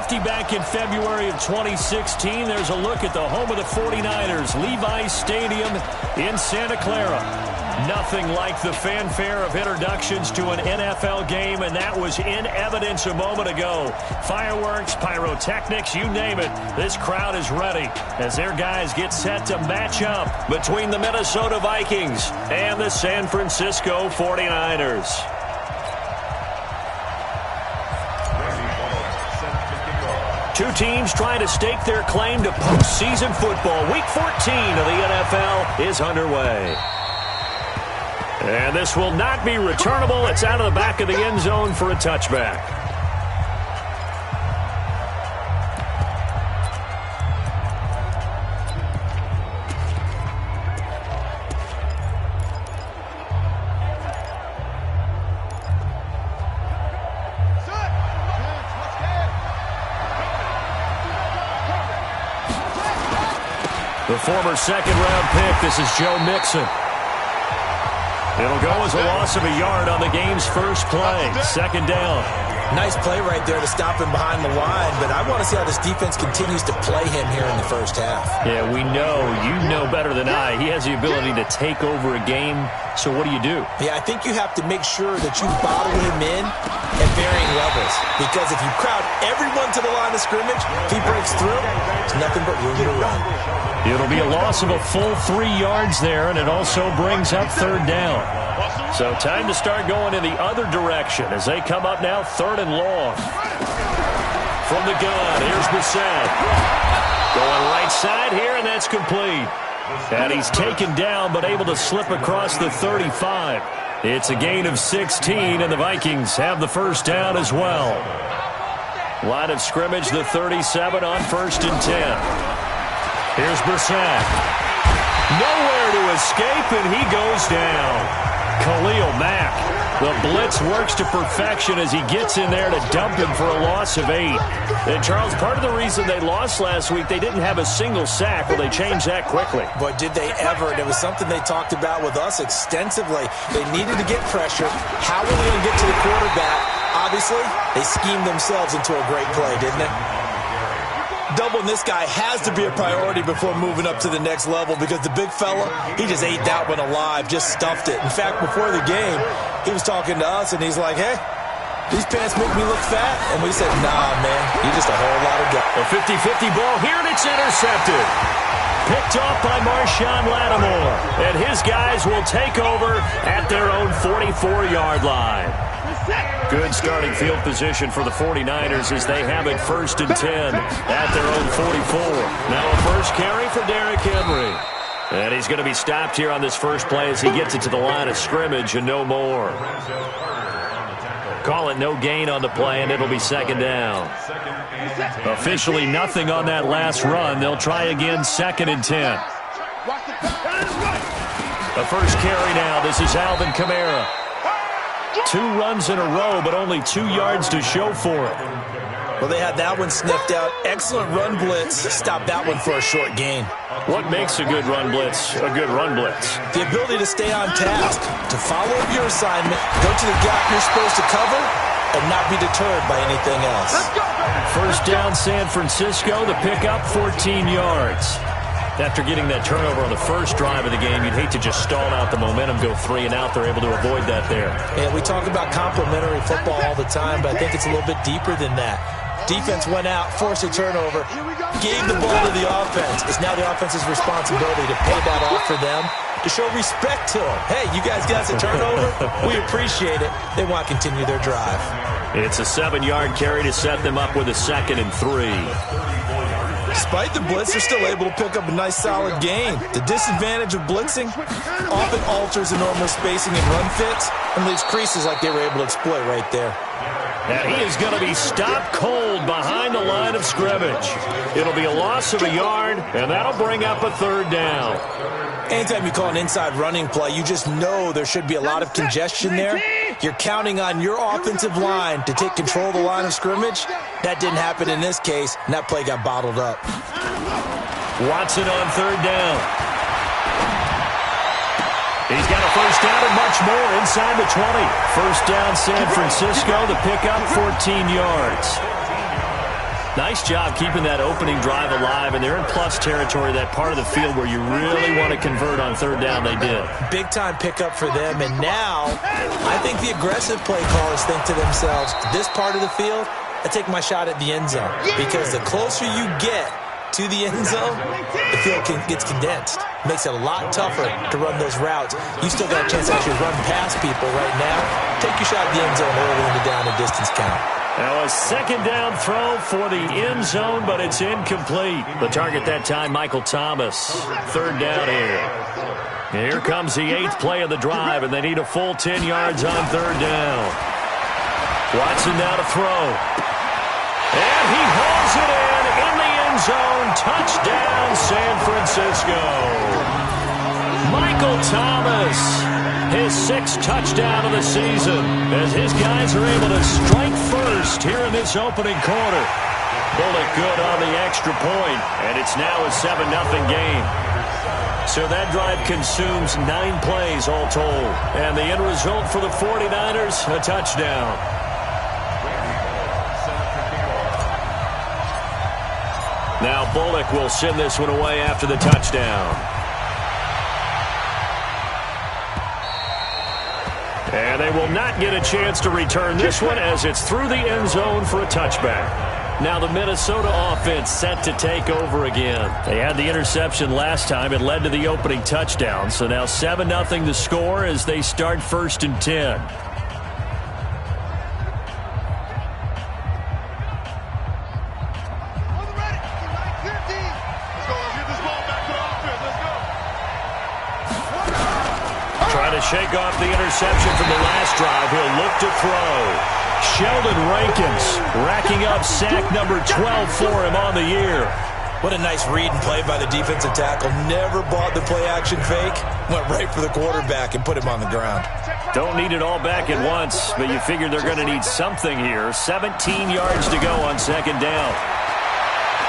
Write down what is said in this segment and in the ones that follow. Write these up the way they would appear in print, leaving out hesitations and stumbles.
50 back in February of 2016. There's a look at the home of the 49ers, Levi's Stadium in Santa Clara. Nothing like the fanfare of introductions to an NFL game, and that was in evidence a moment ago. Fireworks, pyrotechnics, you name it. This crowd is ready as their guys get set to match up between the Minnesota Vikings and the San Francisco 49ers. Two teams trying to stake their claim to postseason football. Week 14 of the NFL is underway. And this will not be returnable. It's out of the back of the end zone for a touchback. The former second-round pick, this is Joe Mixon. It'll go as a loss of a yard on the game's first play. Second down. Nice play right there to stop him behind the line, but I want to see how this defense continues to play him here in the first half. Yeah, we know. You know better than I. He has the ability to take over a game, so what do you do? Yeah, I think you have to make sure that you bottle him in at varying levels, because if you crowd everyone to the line of scrimmage, if he breaks through, it's nothing but room to run. It'll be a loss of a full 3 yards there, and it also brings up third down. So time to start going in the other direction as they come up now third and long. From the gun, here's Brissett. Going right side here, and that's complete. And he's taken down but able to slip across the 35. It's a gain of 16, and the Vikings have the first down as well. Line of scrimmage, the 37 on 1st and 10. Here's Brissett. Nowhere to escape, and he goes down. Khalil Mack. The blitz works to perfection as he gets in there to dump him for a loss of 8. And, Charles, part of the reason they lost last week, they didn't have a single sack. Well, they changed that quickly. But did they ever? And it was something they talked about with us extensively. They needed to get pressure. How were they going to get to the quarterback? Obviously, they schemed themselves into a great play, didn't it? Doubling this guy has to be a priority before moving up to the next level, because the big fella, he just ate that one alive, just stuffed it. In fact, before the game, he was talking to us, and he's like, hey, these pants make me look fat. And we said, nah, man, you're just a whole lot of guy. A 50-50 ball here, and it's intercepted. Picked off by Marshawn Lattimore. And his guys will take over at their own 44-yard line. Good starting field position for the 49ers as they have it 1st and 10 at their own 44. Now a first carry for Derrick Henry. And he's going to be stopped here on this first play as he gets it to the line of scrimmage and no more. Call it no gain on the play, and it'll be second down. Officially nothing on that last run. They'll try again 2nd and 10. The first carry now. This is Alvin Kamara. 2 runs in a row, but only 2 yards to show for it. Well, they had that one sniffed out. Excellent run blitz. Stopped that one for a short gain. What makes a good run blitz a good run blitz? The ability to stay on task, to follow up your assignment, go to the gap you're supposed to cover, and not be deterred by anything else. First down, San Francisco. The pickup, 14 yards. After getting that turnover on the first drive of the game, you'd hate to just stall out the momentum, go 3 and out. They're able to avoid that there. Yeah, we talk about complementary football all the time, but I think it's a little bit deeper than that. Defense went out, forced a turnover, gave the ball to the offense. It's now the offense's responsibility to pay that off for them, to show respect to them. Hey, you guys got a turnover? We appreciate it. They want to continue their drive. It's a 7-yard carry to set them up with a 2nd and 3. Despite the blitz, they're still able to pick up a nice, solid gain. The disadvantage of blitzing often alters the normal spacing and run fits and leaves creases like they were able to exploit right there. And he is going to be stopped cold behind the line of scrimmage. It'll be a loss of a yard, and that'll bring up a 3rd down. Anytime you call an inside running play, you just know there should be a lot of congestion there. You're counting on your offensive line to take control of the line of scrimmage. That didn't happen in this case, and that play got bottled up. Watson on 3rd down. He's got a first down and much more inside the 20. First down, San Francisco. The pickup, 14 yards. Nice job keeping that opening drive alive, and they're in plus territory, that part of the field where you really want to convert on third down. They did. Big-time pickup for them, and now I think the aggressive play callers think to themselves, this part of the field, I take my shot at the end zone, because the closer you get to the end zone, the field gets condensed. Makes it a lot tougher to run those routes. You still got a chance to actually run past people right now. Take your shot at the end zone early in the down and distance count. Now a second down throw for the end zone, but it's incomplete. The target that time, Michael Thomas. Third down here. And here comes the 8th play of the drive, and they need a full 10 yards on third down. Watson now to throw. And he hauls it in the end zone. Touchdown, San Francisco. Michael Thomas, his 6th touchdown of the season, as his guys are able to strike first here in this opening quarter. Bullock good on the extra point, and it's now a 7-0 game. So that drive consumes 9 plays all told. And the end result for the 49ers, a touchdown. Now Bullock will send this one away after the touchdown. And they will not get a chance to return this one as it's through the end zone for a touchback. Now the Minnesota offense set to take over again. They had the interception last time. It led to the opening touchdown. So now 7-0 the score as they start 1st and 10. Shake off the interception from the last drive. He'll look to throw. Sheldon Rankins racking up sack number 12 for him on the year. What a nice read and play by the defensive tackle. Never bought the play-action fake. Went right for the quarterback and put him on the ground. Don't need it all back at once, but you figure they're going to need something here. 17 yards to go on second down.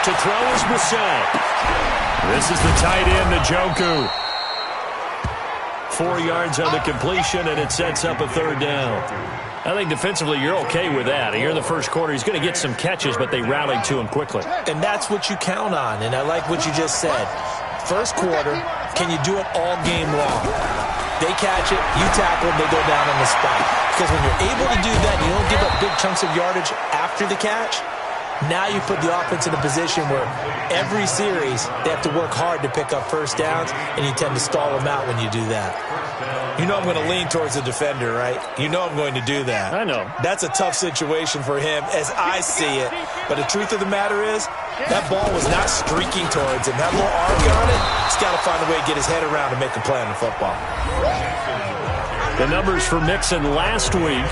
To throw is Brissett. This is the tight end, Njoku. 4 yards on the completion, and it sets up a third down. I think defensively you're okay with that. Here in the first quarter, he's going to get some catches, but they rallied to him quickly. And that's what you count on, and I like what you just said. First quarter, can you do it all game long? They catch it, you tackle them, they go down on the spot. Because when you're able to do that, you don't give up big chunks of yardage after the catch. Now you put the offense in a position where every series they have to work hard to pick up first downs, and you tend to stall them out when you do that. You know I'm going to lean towards the defender, right? You know I'm going to do that. I know. That's a tough situation for him as I see it. But the truth of the matter is, that ball was not streaking towards him. That little arc on it, he's got to find a way to get his head around and make a play on the football. The numbers for Mixon last week,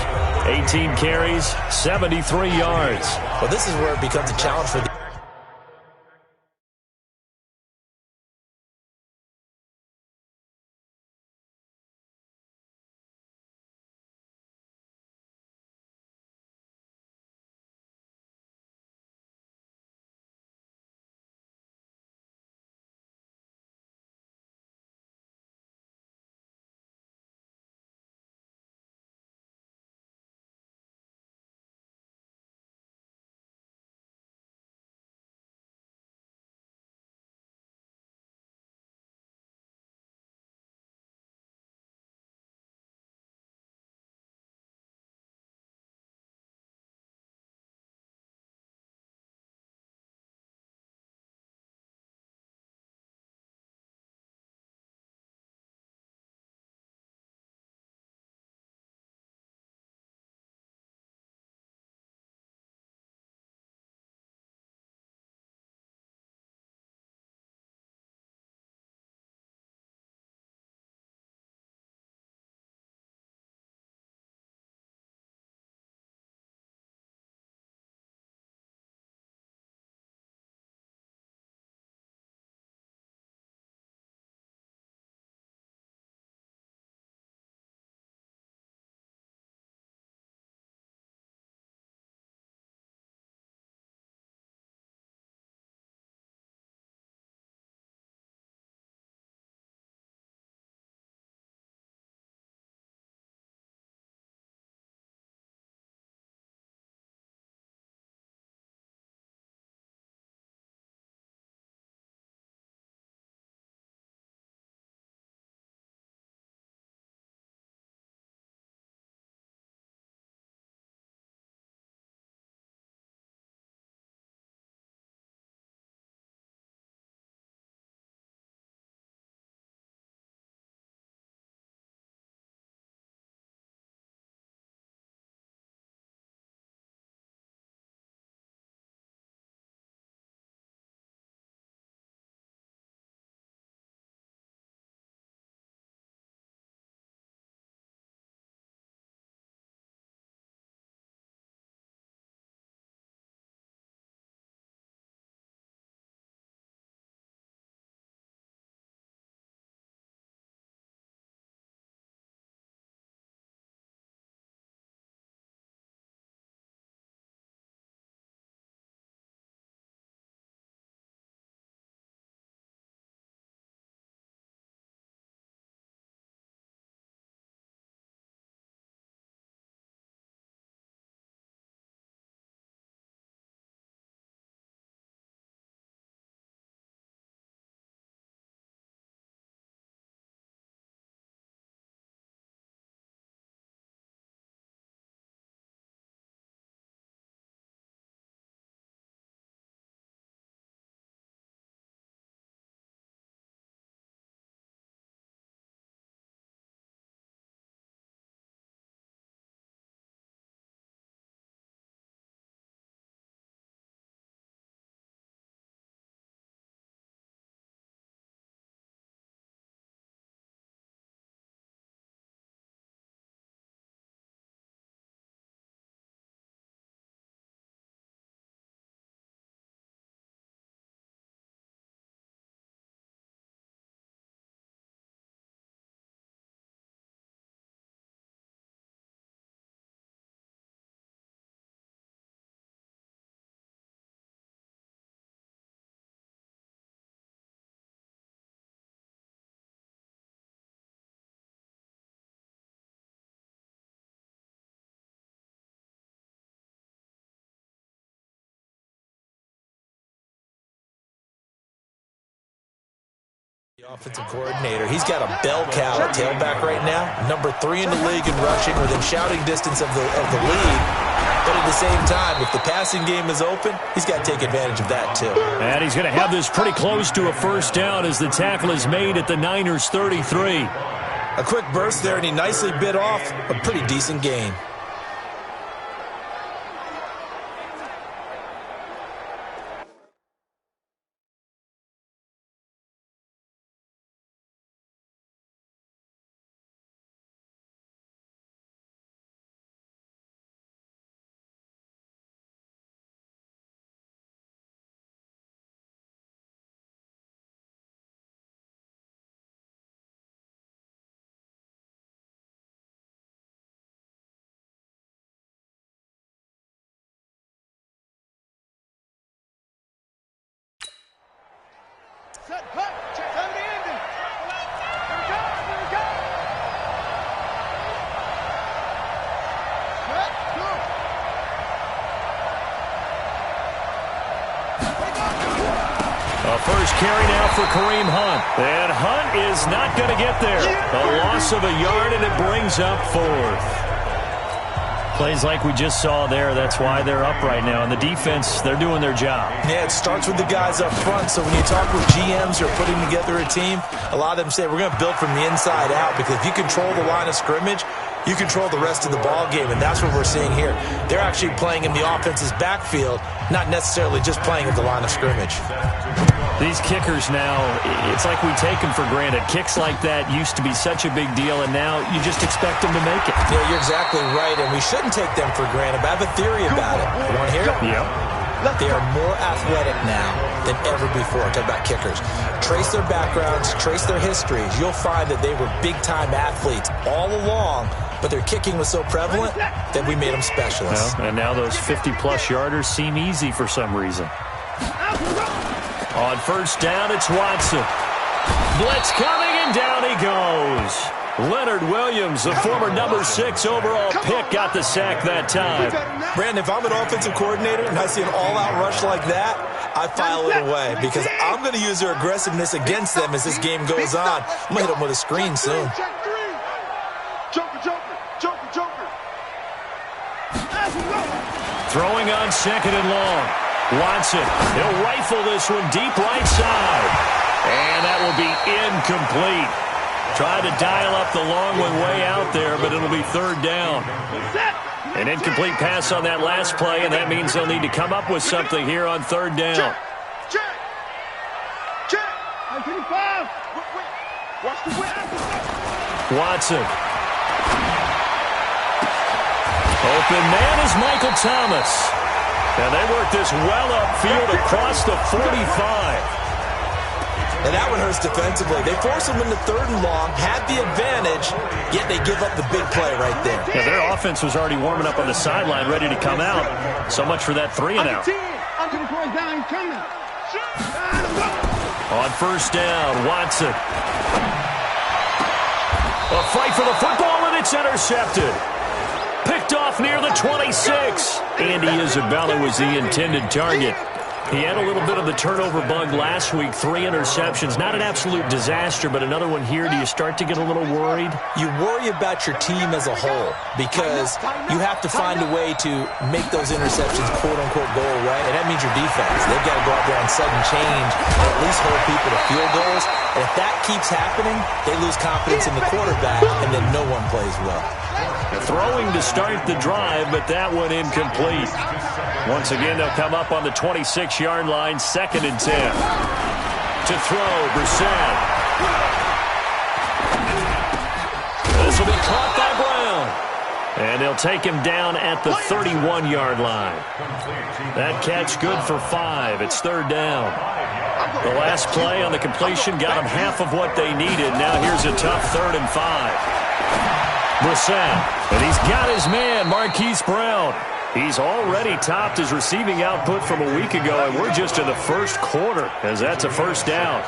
18 carries, 73 yards. Well, this is where it becomes a challenge for the Offensive coordinator. He's got a bell cow at tailback right now. Number 3 in the league in rushing, within shouting distance of the lead. But at the same time, if the passing game is open, he's got to take advantage of that too. And he's going to have this pretty close to a first down as the tackle is made at the Niners 33. A quick burst there, and he nicely bit off a pretty decent gain. Set, cut, check out the ending. Here we go, here we go. Set, go. A first carry now for Kareem Hunt. And Hunt is not going to get there. A loss of a yard, and it brings up 4th. Plays like we just saw there. That's why they're up right now. And the defense, they're doing their job. Yeah, it starts with the guys up front. So when you talk with GMs who are putting together a team, a lot of them say we're going to build from the inside out, because if you control the line of scrimmage, you control the rest of the ball game, and that's what we're seeing here. They're actually playing in the offense's backfield, not necessarily just playing at the line of scrimmage. These kickers now, it's like we take them for granted. Kicks like that used to be such a big deal, and now you just expect them to make it. Yeah, you're exactly right, and we shouldn't take them for granted. But I have a theory about it. You want to hear it? Yep. They are more athletic now than ever before. Talk about kickers. Trace their backgrounds, trace their histories. You'll find that they were big-time athletes all along, but their kicking was so prevalent that we made them specialists. Well, and now those 50-plus yarders seem easy for some reason. On first down, it's Watson. Blitz coming, and down he goes. Leonard Williams, the former number 6 overall pick, got the sack that time. Brandon, if I'm an offensive coordinator and I see an all-out rush like that, I file it away, because I'm going to use their aggressiveness against them as this game goes on. I'm going to hit them with a screen soon. Throwing on second and long. Watson, he'll rifle this one deep right side. And that will be incomplete. Trying to dial up the long one way out there, but it'll be third down. An incomplete pass on that last play, and that means they'll need to come up with something here on third down. Watson. Open man is Michael Thomas. And they work this well upfield across the 45. And that one hurts defensively. They force them into third and long, had the advantage, yet they give up the big play right there. Yeah, their offense was already warming up on the sideline, ready to come out. So much for that 3 and out. On first down, Watson. A fight for the football, and it's intercepted. Picked off near the 26. Andy Isabella was the intended target. He had a little bit of the turnover bug last week, 3 interceptions. Not an absolute disaster, but another one here. Do you start to get a little worried? You worry about your team as a whole, because you have to find a way to make those interceptions, quote-unquote, go away, and that means your defense. They've got to go out there and sudden change and at least hold people to field goals. And if that keeps happening, they lose confidence in the quarterback, and then no one plays well. Throwing to start the drive, but that one incomplete. Once again, they'll come up on the 26-yard line, 2nd and 10. To throw, Brissett. This will be caught by Brown. And they'll take him down at the 31-yard line. That catch good for 5. It's third down. The last play on the completion got them half of what they needed. Now here's a tough 3rd and 5. Brissett, and he's got his man, Marquise Brown. He's already topped his receiving output from a week ago, and we're just in the first quarter, as that's a first down.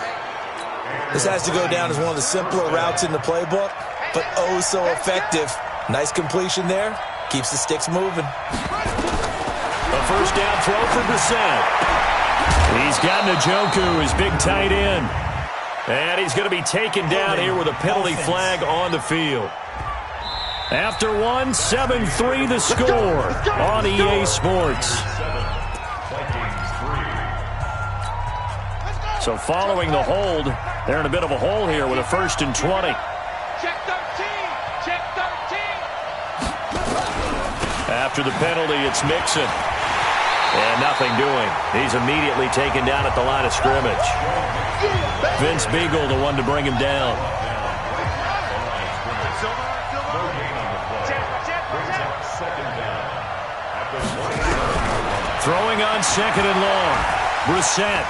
This has to go down as one of the simpler routes in the playbook, but oh so effective. Nice completion there. Keeps the sticks moving. A first down throw for Brissett. He's got Njoku, his big tight end. And he's going to be taken down here with a penalty flag on the field. After one, 7-3 the score on EA Sports. So following the hold, they're in a bit of a hole here with a 1st and 20. Check 13. Check 13. After the penalty, it's Mixon. And nothing doing. He's immediately taken down at the line of scrimmage. Vince Beagle, the one to bring him down. Throwing on 2nd and long. Brissett.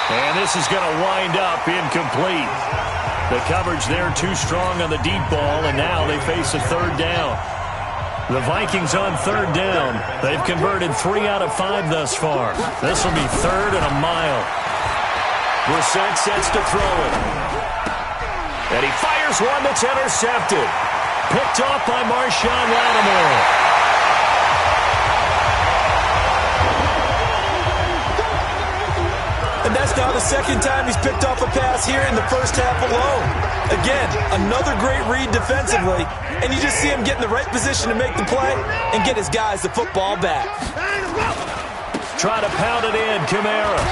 And this is going to wind up incomplete. The coverage there too strong on the deep ball, and now they face a 3rd down. The Vikings on 3rd down. They've converted 3 out of 5 thus far. This will be 3rd and a mile. Brissett sets to throw it. And he fires one that's intercepted. Picked off by Marshawn Lattimore. And that's now the 2nd time he's picked off a pass here in the first half alone. Again, another great read defensively, and you just see him get in the right position to make the play and get his guys the football back. Try to pound it in, Kamara.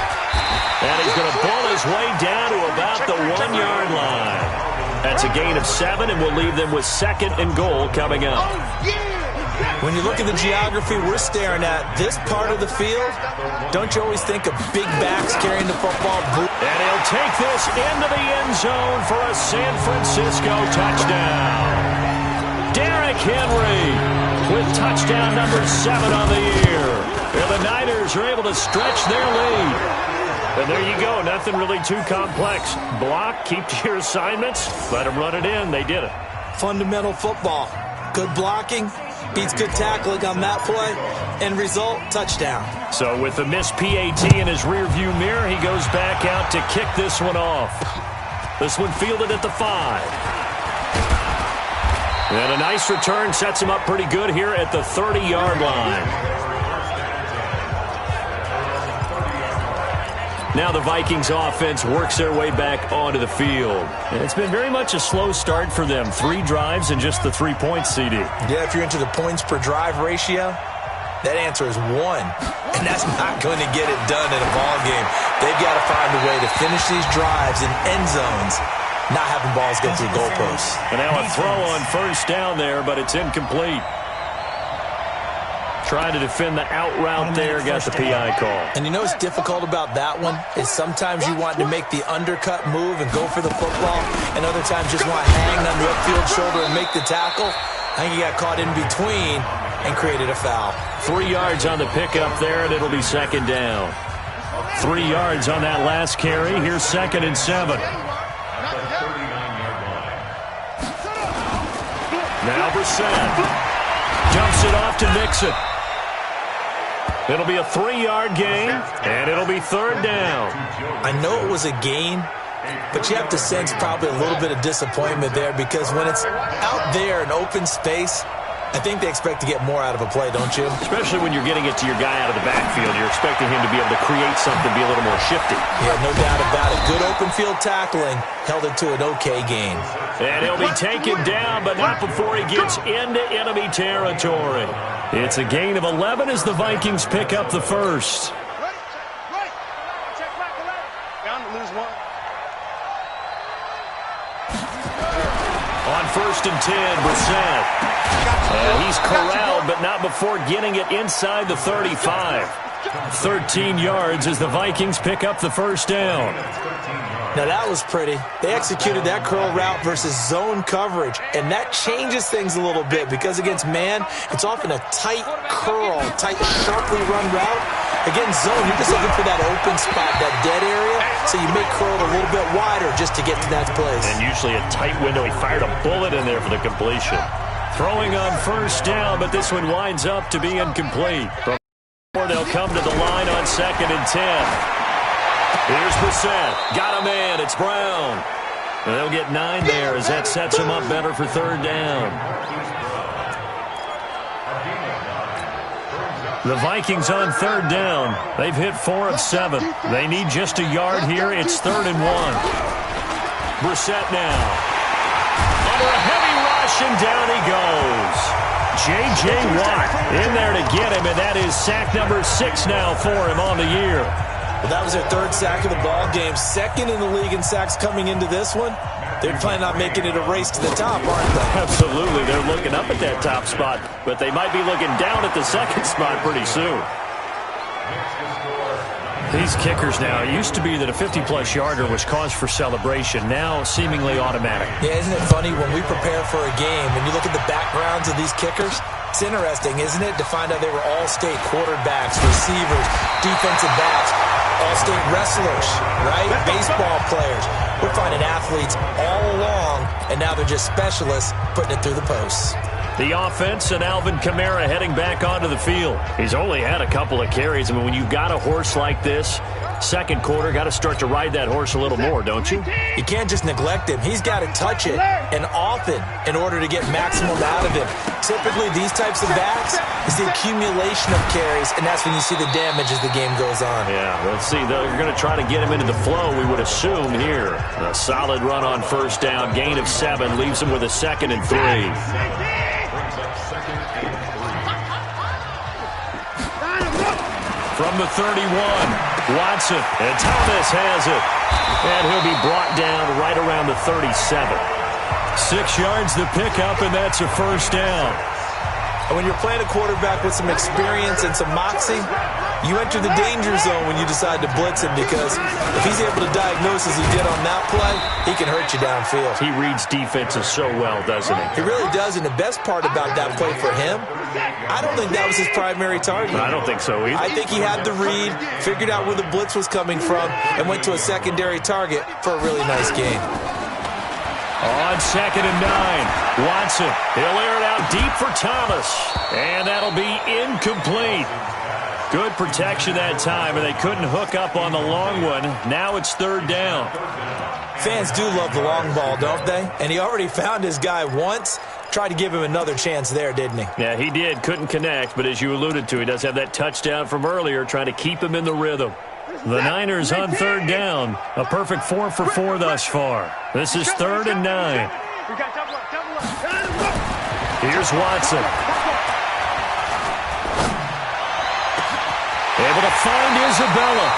And he's going to pull his way down to about the 1-yard line. That's a gain of 7, and we'll leave them with 2nd and goal coming up. When you look at the geography we're staring at, this part of the field, don't you always think of big backs carrying the football? And he'll take this into the end zone for a San Francisco touchdown. Derrick Henry with touchdown number 7 on the year. And the Niners are able to stretch their lead. And there you go. Nothing really too complex. Block, keep to your assignments, let them run it in. They did it. Fundamental football. Good blocking beats good tackling on that play. End result, touchdown. So with the missed PAT in his rearview mirror, he goes back out to kick this one off. This one fielded at the 5. And a nice return sets him up pretty good here at the 30-yard line. Now the Vikings offense works their way back onto the field. And it's been very much a slow start for them. 3 drives and just the 3 points, CD. Yeah, if you're into the points per drive ratio, that answer is 1. And that's not going to get it done in a ball game. They've got to find a way to finish these drives in end zones, not having balls go through goalposts. And now a throw on 1st down there, but it's incomplete. Trying to defend the out route there, got the PI call. And you know what's difficult about that one is sometimes you want to make the undercut move and go for the football, and other times just want to hang on the upfield shoulder and make the tackle. I think he got caught in between and created a foul. 3 yards on the pickup there, and it'll be 2nd down. 3 yards on that last carry. Here's 2nd and 7. Now Brissett dumps it off to Mixon. It'll be a 3-yard gain, and it'll be 3rd down. I know it was a gain, but you have to sense probably a little bit of disappointment there because when it's out there in open space, I think they expect to get more out of a play, don't you? Especially when you're getting it to your guy out of the backfield. You're expecting him to be able to create something, be a little more shifty. Yeah, no doubt about it. Good open field tackling held it to an okay gain. And he'll be taken down, but not before he gets into enemy territory. It's a gain of 11 as the Vikings pick up the 1st. Right. Check back to left. Bound to lose 1. On 1st and 10, Brissett. He's corralled, but not before getting it inside the 35. 13 yards as the Vikings pick up the 1st down. Now that was pretty. They executed that curl route versus zone coverage, and that changes things a little bit because against man, it's often a tight curl, tight, sharply run route. Against zone, you're just looking for that open spot, that dead area, so you make curl a little bit wider just to get to that place. And usually a tight window. He fired a bullet in there for the completion. Throwing on 1st down, but this one winds up to be incomplete. They'll come to the line on 2nd and 10. Here's Brissett. Got a man. It's Brown. And they'll get 9 there as that sets him up better for 3rd down. The Vikings on third down. They've hit 4 of 7. They need just a yard here. It's 3rd and 1. Brissett now. Under a heavy rush, and down he goes. J.J. Watt in there to get him, and that is sack number 6 now for him on the year. Well, that was their 3rd sack of the ball game. 2nd in the league in sacks coming into this one. They're planning on making it a race to the top, aren't they? Absolutely. They're looking up at that top spot, but they might be looking down at the 2nd spot pretty soon. These kickers now, it used to be that a 50-plus yarder was cause for celebration. Now, seemingly automatic. Yeah, isn't it funny when we prepare for a game and you look at the backgrounds of these kickers? It's interesting, isn't it, to find out they were all-state quarterbacks, receivers, defensive backs, all-state wrestlers, right? Baseball players. We're finding athletes all along, and now they're just specialists putting it through the posts. The offense and Alvin Kamara heading back onto the field. He's only had a couple of carries. I mean, when you've got a horse like this, second quarter, got to start to ride that horse a little more, don't you? You can't just neglect him. He's got to touch it, and often, in order to get maximum out of him. Typically, these types of backs is the accumulation of carries, and that's when you see the damage as the game goes on. Yeah, let's see. They're going to try to get him into the flow, we would assume here. A solid run on first down, gain of 7, leaves him with a 2nd and 3. From the 31, Watson, and Thomas has it. And he'll be brought down right around the 37. 6 yards the pickup, and that's a first down. And when you're playing a quarterback with some experience and some moxie, you enter the danger zone when you decide to blitz him, because if he's able to diagnose as he did on that play, he can hurt you downfield. He reads defenses so well, doesn't he? He really does, and the best part about that play for him, I don't think that was his primary target. I don't think so either. I think he had the read, figured out where the blitz was coming from, and went to a secondary target for a really nice game. On 2nd and 9, Watson. He'll air it out deep for Thomas, and that'll be incomplete. Good protection that time, and they couldn't hook up on the long one. Now it's 3rd down. Fans do love the long ball, don't they? And he already found his guy once. Tried to give him another chance there, didn't he? Yeah, he did. Couldn't connect, but as you alluded to, he does have that touchdown from earlier, trying to keep him in the rhythm. The Niners on 3rd down. A perfect 4 for 4 thus far. This is 3rd and 9. Here's Watson. Able to find Isabella.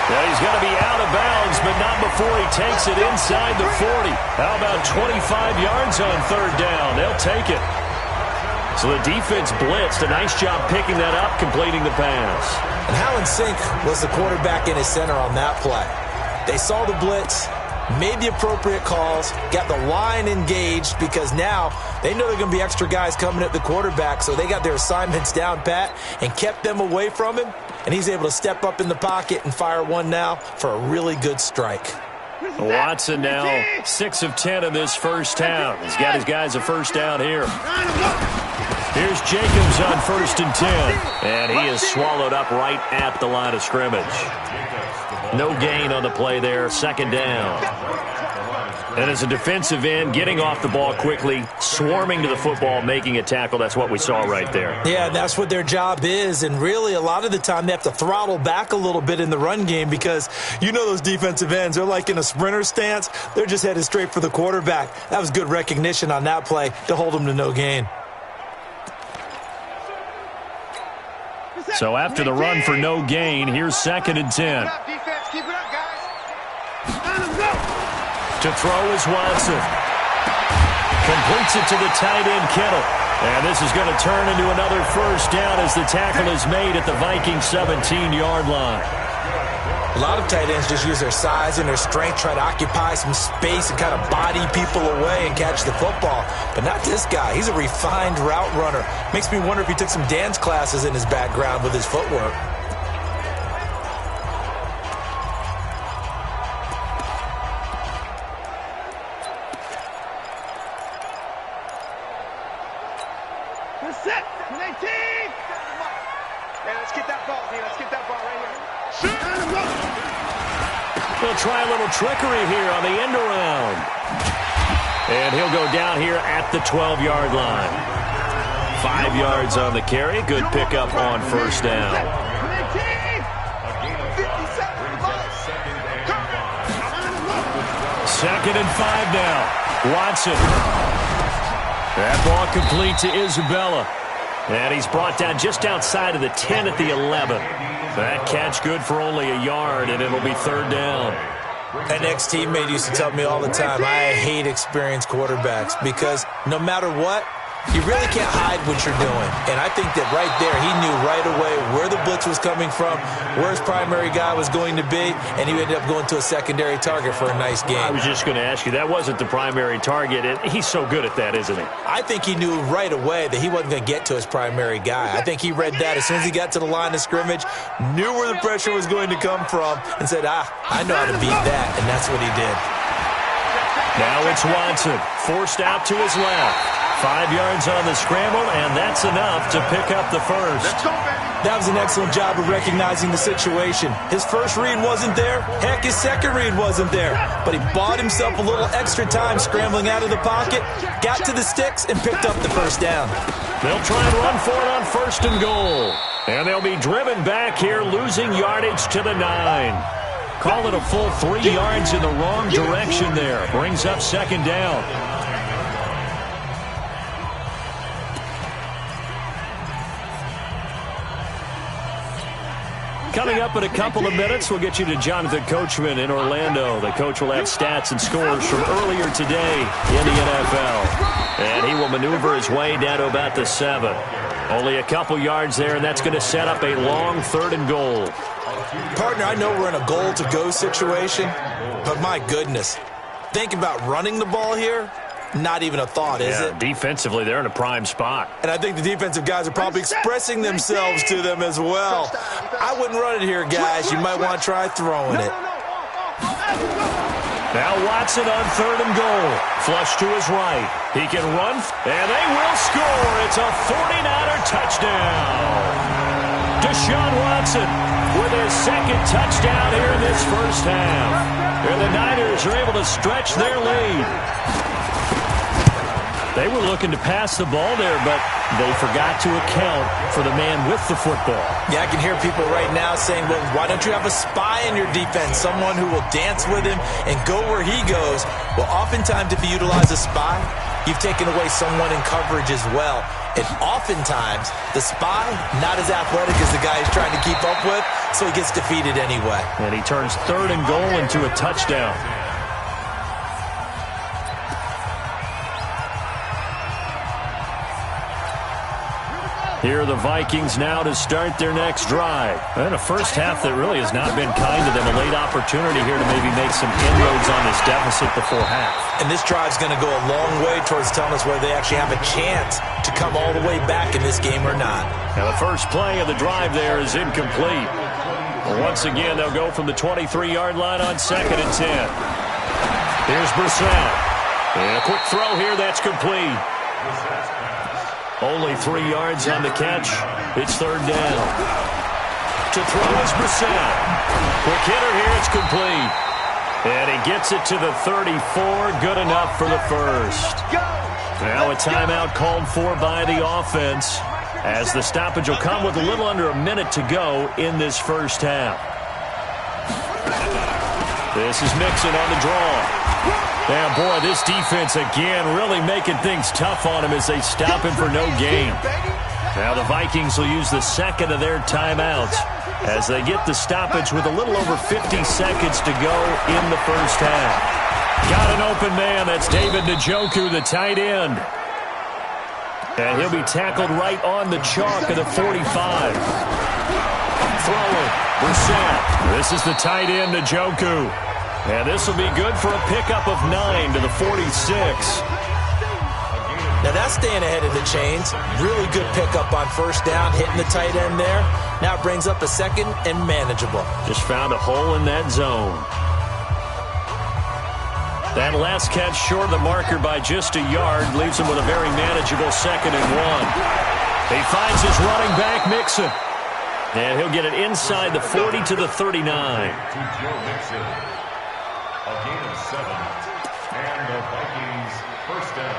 Now he's going to be out of bounds, but not before he takes it inside the 40. How about 25 yards on 3rd down? They'll take it. So the defense blitzed. A nice job picking that up, completing the pass. And how in sync was the quarterback in his center on that play? They saw the blitz, made the appropriate calls, got the line engaged, because now they know there are going to be extra guys coming at the quarterback, so they got their assignments down pat and kept them away from him, and he's able to step up in the pocket and fire one now for a really good strike. Watson now 6 of 10 in this first half. He's got his guys a first down here. Here's Jacobs on 1st and 10. And he is swallowed up right at the line of scrimmage. No gain on the play there. 2nd down. And as a defensive end, getting off the ball quickly, swarming to the football, making a tackle. That's what we saw right there. Yeah, and that's what their job is. And really, a lot of the time, they have to throttle back a little bit in the run game, because you know those defensive ends, they're like in a sprinter stance. They're just headed straight for the quarterback. That was good recognition on that play to hold them to no gain. So after the run for no gain, here's 2nd and 10. Keep it up, guys. To throw is Watson. Completes it to the tight end, Kittle. And this is going to turn into another first down as the tackle is made at the Vikings 17-yard line. A lot of tight ends just use their size and their strength, try to occupy some space and kind of body people away and catch the football. But not this guy. He's a refined route runner. Makes me wonder if he took some dance classes in his background with his footwork. They'll try a little trickery here on the end around. And he'll go down here at the 12-yard line. 5 yards on the carry. Good pickup on first down. Second and 5 now. Watson. That ball complete to Isabella. And he's brought down just outside of the 10 at the 11. That catch good for only a yard, and it'll be third down. An ex-teammate used to tell me all the time, I hate experienced quarterbacks because no matter what, you really can't hide what you're doing. And I think that right there, he knew right away where the blitz was coming from, where his primary guy was going to be, and he ended up going to a secondary target for a nice game. I was just going to ask you, that wasn't the primary target, and he's so good at that, isn't he? I think he knew right away that he wasn't going to get to his primary guy. I think he read that as soon as he got to the line of scrimmage, knew where the pressure was going to come from, and said, I know how to beat that, and that's what he did. Now it's Watson, forced out to his left. 5 yards on the scramble, and that's enough to pick up the first. That was an excellent job of recognizing the situation. His first read wasn't there. Heck, his second read wasn't there. But he bought himself a little extra time scrambling out of the pocket, got to the sticks, and picked up the first down. They'll try and run for it on first and goal. And they'll be driven back here, losing yardage to the 9. Call it a full 3 yards in the wrong direction there. Brings up second down. Coming up in a couple of minutes, we'll get you to Jonathan Coachman in Orlando. The coach will have stats and scores from earlier today in the NFL. And he will maneuver his way down to about the 7. Only a couple yards there, and that's going to set up a long third and goal. Partner, I know we're in a goal-to-go situation, but my goodness, think about running the ball here. Not even a thought, is it? Defensively, they're in a prime spot. And I think the defensive guys are probably expressing themselves to them as well. I wouldn't run it here, guys. You might want to try throwing it. Now Watson on third and goal. Flush to his right. He can run, and they will score. It's a 49er touchdown. Deshaun Watson with his second touchdown here in this first half. And the Niners are able to stretch their lead. They were looking to pass the ball there, but they forgot to account for the man with the football. Yeah, I can hear people right now saying, well, why don't you have a spy in your defense, someone who will dance with him and go where he goes? Well, oftentimes if you utilize a spy, you've taken away someone in coverage as well. And oftentimes, the spy, not as athletic as the guy he's trying to keep up with, so he gets defeated anyway. And he turns third and goal into a touchdown. Here are the Vikings now to start their next drive. And a first half that really has not been kind to them. A late opportunity here to maybe make some inroads on this deficit before half. And this drive's going to go a long way towards telling us whether they actually have a chance to come all the way back in this game or not. Now the first play of the drive there is incomplete. Once again, they'll go from the 23-yard line on second and 10. Here's Brissett. And a quick throw here that's complete. Only 3 yards on the catch. It's third down. To throw is Brissett. Quick hitter here. It's complete. And he gets it to the 34. Good enough for the first. Now a timeout called for by the offense, as the stoppage will come with a little under a minute to go in this first half. This is Mixon on the draw. Yeah, boy, this defense again really making things tough on him as they stop him for no gain. Now the Vikings will use the second of their timeouts as they get the stoppage with a little over 50 seconds to go in the first half. Got an open man. That's David Njoku, the tight end. And he'll be tackled right on the chalk of the 45. Throwing, Brissett. This is the tight end, Njoku. And this will be good for a pickup of 9 to the 46. Now that's staying ahead of the chains. Really good pickup on first down, hitting the tight end there. Now it brings up a second and manageable. Just found a hole in that zone. That last catch short of the marker by just a yard leaves him with a very manageable second and 1. He finds his running back, Mixon. And he'll get it inside the 40 to the 39. A gain of 7, and the Vikings first down.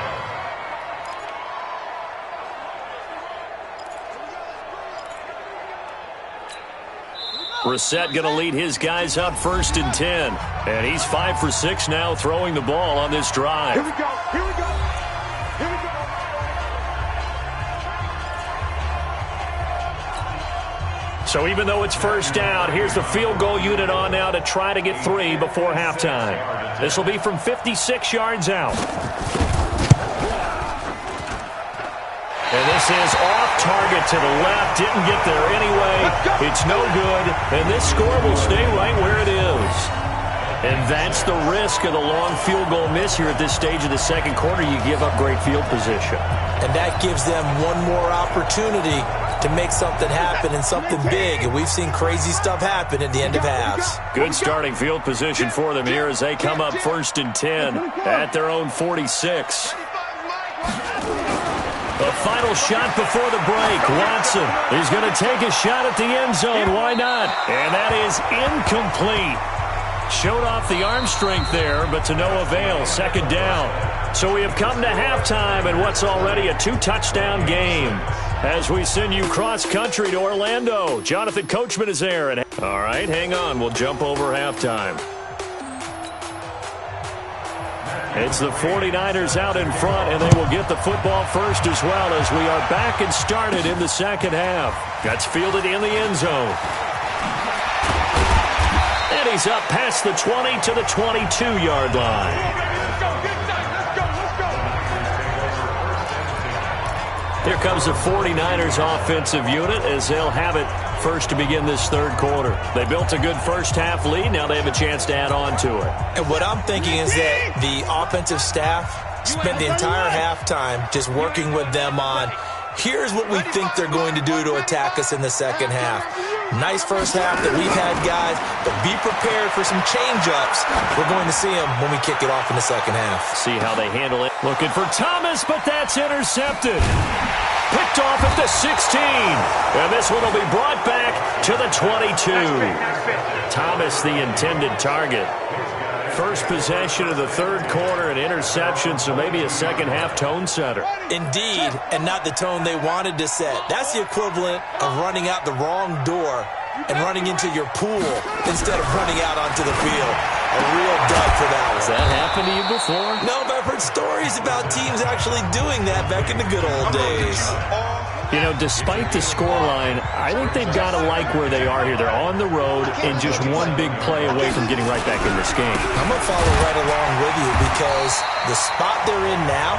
Brissett going to lead his guys up 1st and 10. And he's 5 for 6 now throwing the ball on this drive. Here we go. Here we go. Here we go. So even though it's 1st down, here's the field goal unit on now to try to get 3 before halftime. This will be from 56 yards out. And this is off target to the left. Didn't get there anyway. It's no good. And this score will stay right where it is. And that's the risk of the long field goal miss here at this stage of the second quarter. You give up great field position. And that gives them one more opportunity to make something happen and something big. And we've seen crazy stuff happen at the end of halves. Good starting field position for them here as they come up 1st and 10 at their own 46. The final shot before the break. Watson is going to take a shot at the end zone. Why not? And that is incomplete. Showed off the arm strength there, but to no avail. 2nd down. So we have come to halftime in what's already a 2-touchdown game. As we send you cross-country to Orlando, Jonathan Coachman is there. And all right, hang on. We'll jump over halftime. It's the 49ers out in front, and they will get the football first as well as we are back and started in the second half. That's fielded in the end zone. And he's up past the 20 to the 22-yard line. Here comes the 49ers offensive unit as they'll have it first to begin this third quarter. They built a good first-half lead. Now they have a chance to add on to it. And what I'm thinking is that the offensive staff spent the entire halftime just working with them on, here's what we think they're going to do to attack us in the second half. Nice first half that we've had, guys, but be prepared for some change-ups. We're going to see them when we kick it off in the second half. See how they handle it. Looking for Thomas, but that's intercepted. Picked off at the 16. And this one will be brought back to the 22. Thomas, the intended target. First possession of the third quarter, an interception, so maybe a second-half tone setter. Indeed, and not the tone they wanted to set. That's the equivalent of running out the wrong door and running into your pool instead of running out onto the field. A real dud for that one. Has that happened to you before? No, but I've heard stories about teams actually doing that back in the good old days. You know, despite the scoreline, I think they've got to like where they are here. They're on the road and just one big play away from getting right back in this game. I'm going to follow right along with you because the spot they're in now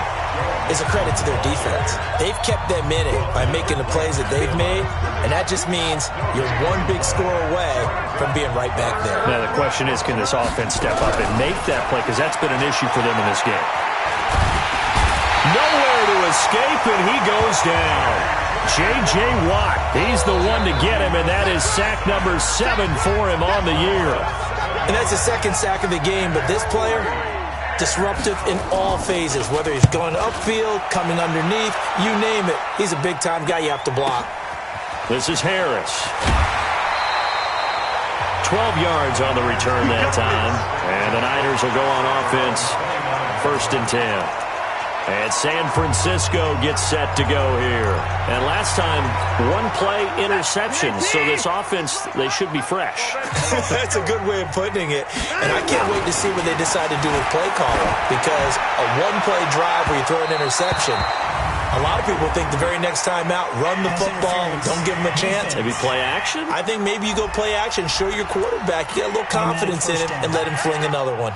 is a credit to their defense. They've kept them in it by making the plays that they've made, and that just means you're one big score away from being right back there. Now, the question is, can this offense step up and make that play? Because that's been an issue for them in this game. Nowhere to escape, and he goes down. J.J. Watt, he's the one to get him, and that is sack number 7 for him on the year. And that's the second sack of the game, but this player, disruptive in all phases, whether he's going upfield, coming underneath, you name it. He's a big-time guy you have to block. This is Harris. 12 yards on the return that time, and the Niners will go on offense, 1st and 10. And San Francisco gets set to go here. And last time, one play interception. So this offense, they should be fresh. That's a good way of putting it. And I can't wait to see what they decide to do with play calling. Because a one-play drive where you throw an interception, a lot of people think the very next time out, run the football, don't give them a chance. Maybe play action? I think maybe you go play action, show your quarterback, get a little confidence in him, and let him fling another one.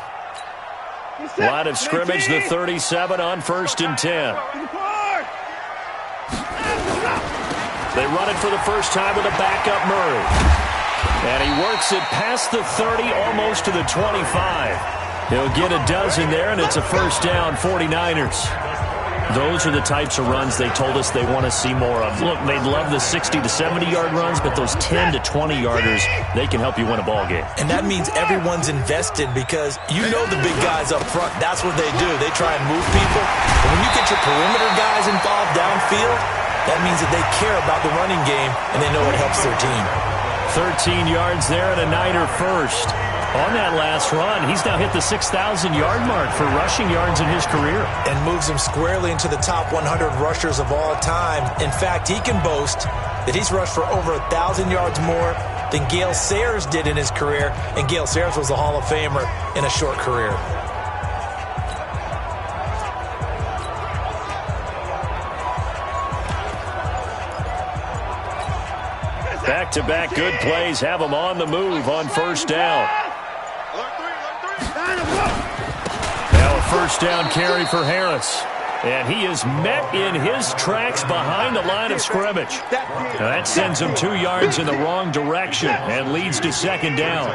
Line of scrimmage, the 37 on 1st and 10. They run it for the first time with a backup Murray. And he works it past the 30, almost to the 25. He'll get a dozen there, and it's a first down, 49ers. Those are the types of runs they told us they want to see more of. Look, they'd love the 60 to 70-yard runs, but those 10 to 20-yarders, they can help you win a ball game. And that means everyone's invested because you know the big guys up front. That's what they do. They try and move people. But when you get your perimeter guys involved downfield, that means that they care about the running game and they know it helps their team. 13 yards there and a Niner first. On that last run, he's now hit the 6,000-yard mark for rushing yards in his career. And moves him squarely into the top 100 rushers of all time. In fact, he can boast that he's rushed for over 1,000 yards more than Gale Sayers did in his career, and Gale Sayers was a Hall of Famer in a short career. Back-to-back good plays have them on the move on first down. Now a first down carry for Harris. And he is met in his tracks behind the line of scrimmage. Now that sends him 2 yards in the wrong direction and leads to second down.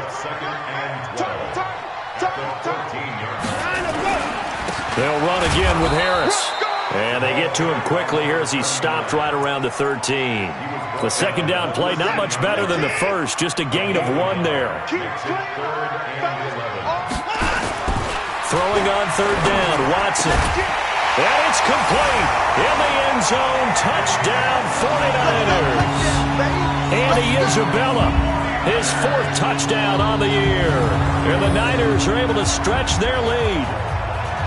They'll run again with Harris. And they get to him quickly here as he stopped right around the 13. The second down play, not much better than the first, just a gain of 1 there. Throwing on third down, Watson. And it's complete. In the end zone, touchdown 49ers. Andy Isabella, his 4th touchdown on the year. And the Niners are able to stretch their lead.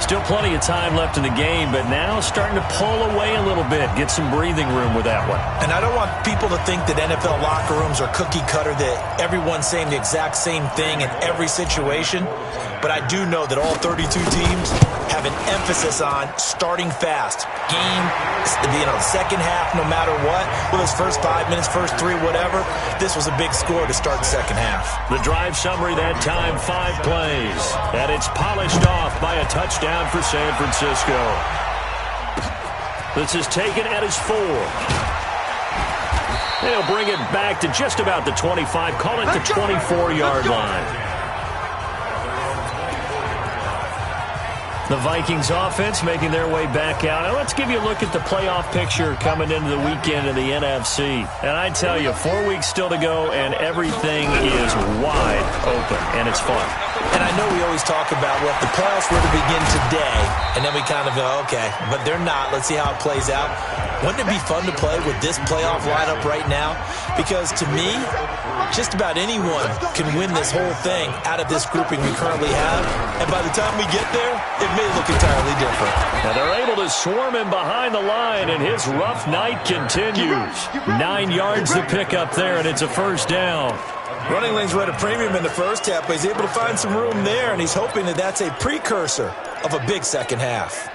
Still plenty of time left in the game, but now starting to pull away a little bit, get some breathing room with that one. And I don't want people to think that NFL locker rooms are cookie cutter, that everyone's saying the exact same thing in every situation. But I do know that all 32 teams have an emphasis on starting fast. Game, second half, no matter what. Whether it's first 5 minutes, first 3, whatever. This was a big score to start the second half. The drive summary that time, 5 plays. And it's polished off by a touchdown for San Francisco. This is taken at his 4. They'll bring it back to just about the 25. Call it the 24-yard line. The Vikings offense making their way back out. Now let's give you a look at the playoff picture coming into the weekend in the NFC. And I tell you, 4 weeks still to go, and everything is wide open, and it's fun. And I know we always talk about, well, if the playoffs were to begin today, and then we kind of go, okay, but they're not. Let's see how it plays out. Wouldn't it be fun to play with this playoff lineup right now? Because to me, just about anyone can win this whole thing out of this grouping we currently have. And by the time we get there, it may look entirely different. Now they're able to swarm him behind the line, and his rough night continues. 9 yards to pick up there, and it's a first down. Running lanes were at a premium in the first half, but he's able to find some room there, and he's hoping that that's a precursor of a big second half.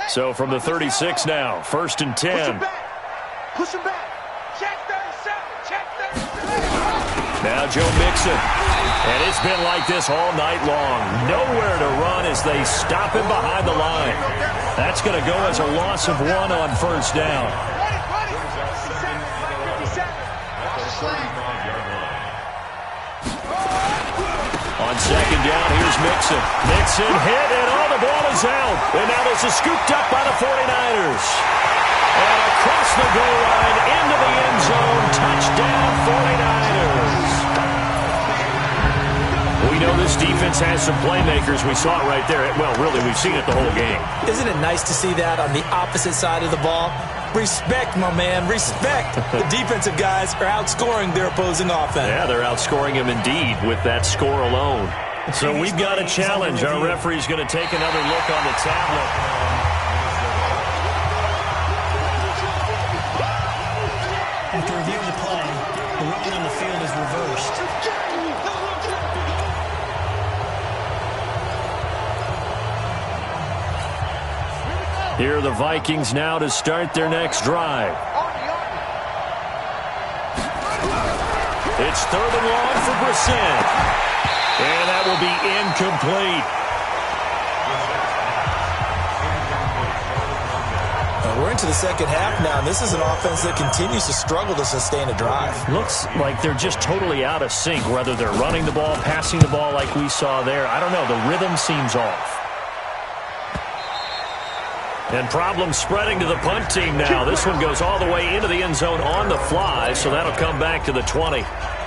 So from the 36 now, 1st and 10. Push him back. Check 37. Check 37. Now Joe Mixon. And it's been like this all night long. Nowhere to run as they stop him behind the line. That's going to go as a loss of 1 on first down. On second down, here's Mixon. Mixon hit, and the ball is out. And now this is scooped up by the 49ers. And across the goal line, into the end zone, touchdown 49ers. We know this defense has some playmakers. We saw it right there. Well, really, we've seen it the whole game. Isn't it nice to see that on the opposite side of the ball? Respect, my man, respect. The defensive guys are outscoring their opposing offense. Yeah, they're outscoring him indeed with that score alone. So we've got a challenge. Our referee's going to take another look on the tablet. After reviewing the play, the ruling on the field is reversed. Here are the Vikings now to start their next drive. It's 3rd and long for Brissett. And that will be incomplete. We're into the second half now, and this is an offense that continues to struggle to sustain a drive. Looks like they're just totally out of sync, whether they're running the ball, passing the ball like we saw there. I don't know. The rhythm seems off. And problems spreading to the punt team now. This one goes all the way into the end zone on the fly, so that'll come back to the 20.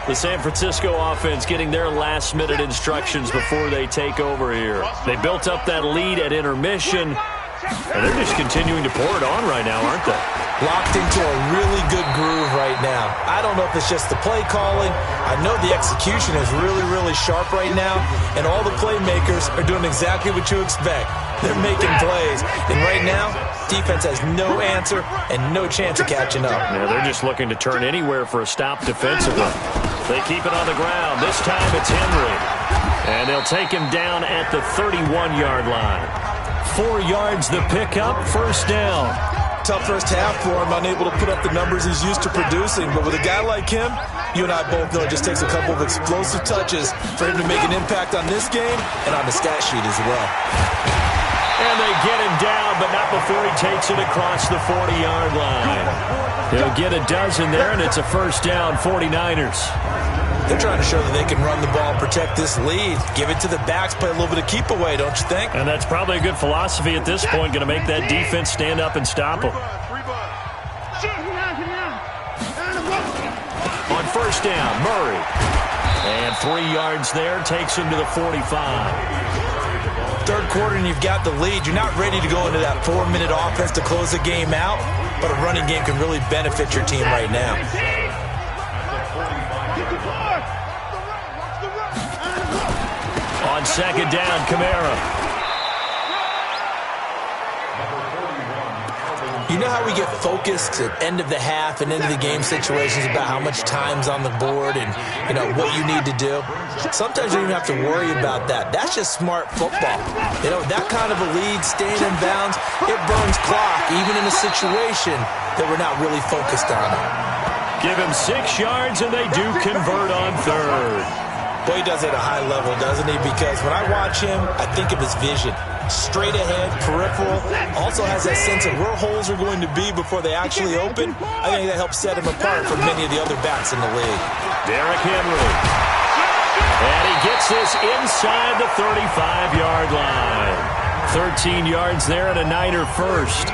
The San Francisco offense getting their last-minute instructions before they take over here. They built up that lead at intermission, and they're just continuing to pour it on right now, aren't they? Locked into a really good groove right now. I don't know if it's just the play calling. I know the execution is really, really sharp right now, and all the playmakers are doing exactly what you expect. They're making plays. And right now, defense has no answer and no chance of catching up. Yeah, they're just looking to turn anywhere for a stop defensively. They keep it on the ground. This time it's Henry. And they'll take him down at the 31-yard line. 4 yards the pickup, first down. Tough first half for him, unable to put up the numbers he's used to producing. But with a guy like him, you and I both know it just takes a couple of explosive touches for him to make an impact on this game and on the stat sheet as well. And they get him down, but not before he takes it across the 40-yard line. He'll get a dozen there, and it's a first down, 49ers. They're trying to show that they can run the ball, protect this lead, give it to the backs, play a little bit of keep away, don't you think? And that's probably a good philosophy at this point, going to make that defense stand up and stop them. On first down, Murray. And 3 yards there, takes him to the 45. Third quarter and you've got the lead. You're not ready to go into that 4-minute offense to close the game out, but a running game can really benefit your team right now. On second down, Kamara. You know how we get focused at end of the half and end of the game situations about how much time's on the board and, you know, what you need to do? Sometimes you don't even have to worry about that. That's just smart football. You know, that kind of a lead, staying in bounds, it burns clock, even in a situation that we're not really focused on it. Give him 6 yards, and they do convert on third. Boy, he does it at a high level, doesn't he? Because when I watch him, I think of his vision. Straight ahead, peripheral, also has that sense of where holes are going to be before they actually open. I think that helps set him apart from many of the other backs in the league. Derrick Henry. And he gets this inside the 35-yard line. 13 yards there and a Niner first.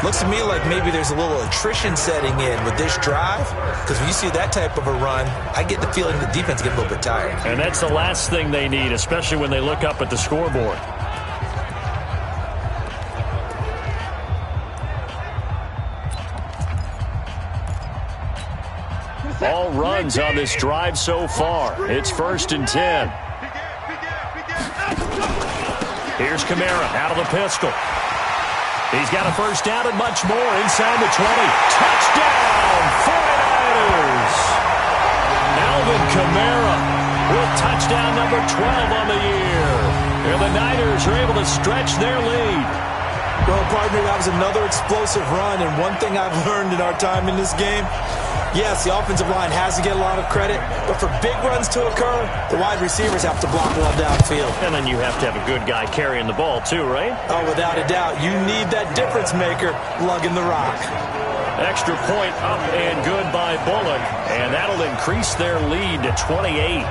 Looks to me like maybe there's a little attrition setting in with this drive, because when you see that type of a run, I get the feeling the defense gets a little bit tired. And that's the last thing they need, especially when they look up at the scoreboard. All runs on this drive so far. It's 1st and 10. Here's Kamara out of the pistol. He's got a first down and much more inside the 20. Touchdown, 49ers! Alvin Kamara with touchdown number 12 on the year. And the Niners are able to stretch their lead. Well, partner, that was another explosive run, and one thing I've learned in our time in this game, yes, the offensive line has to get a lot of credit, but for big runs to occur, the wide receivers have to block well downfield. And then you have to have a good guy carrying the ball too, right? Oh, without a doubt. You need that difference maker lugging the rock. Extra point up and good by Bullock, and that'll increase their lead to 28.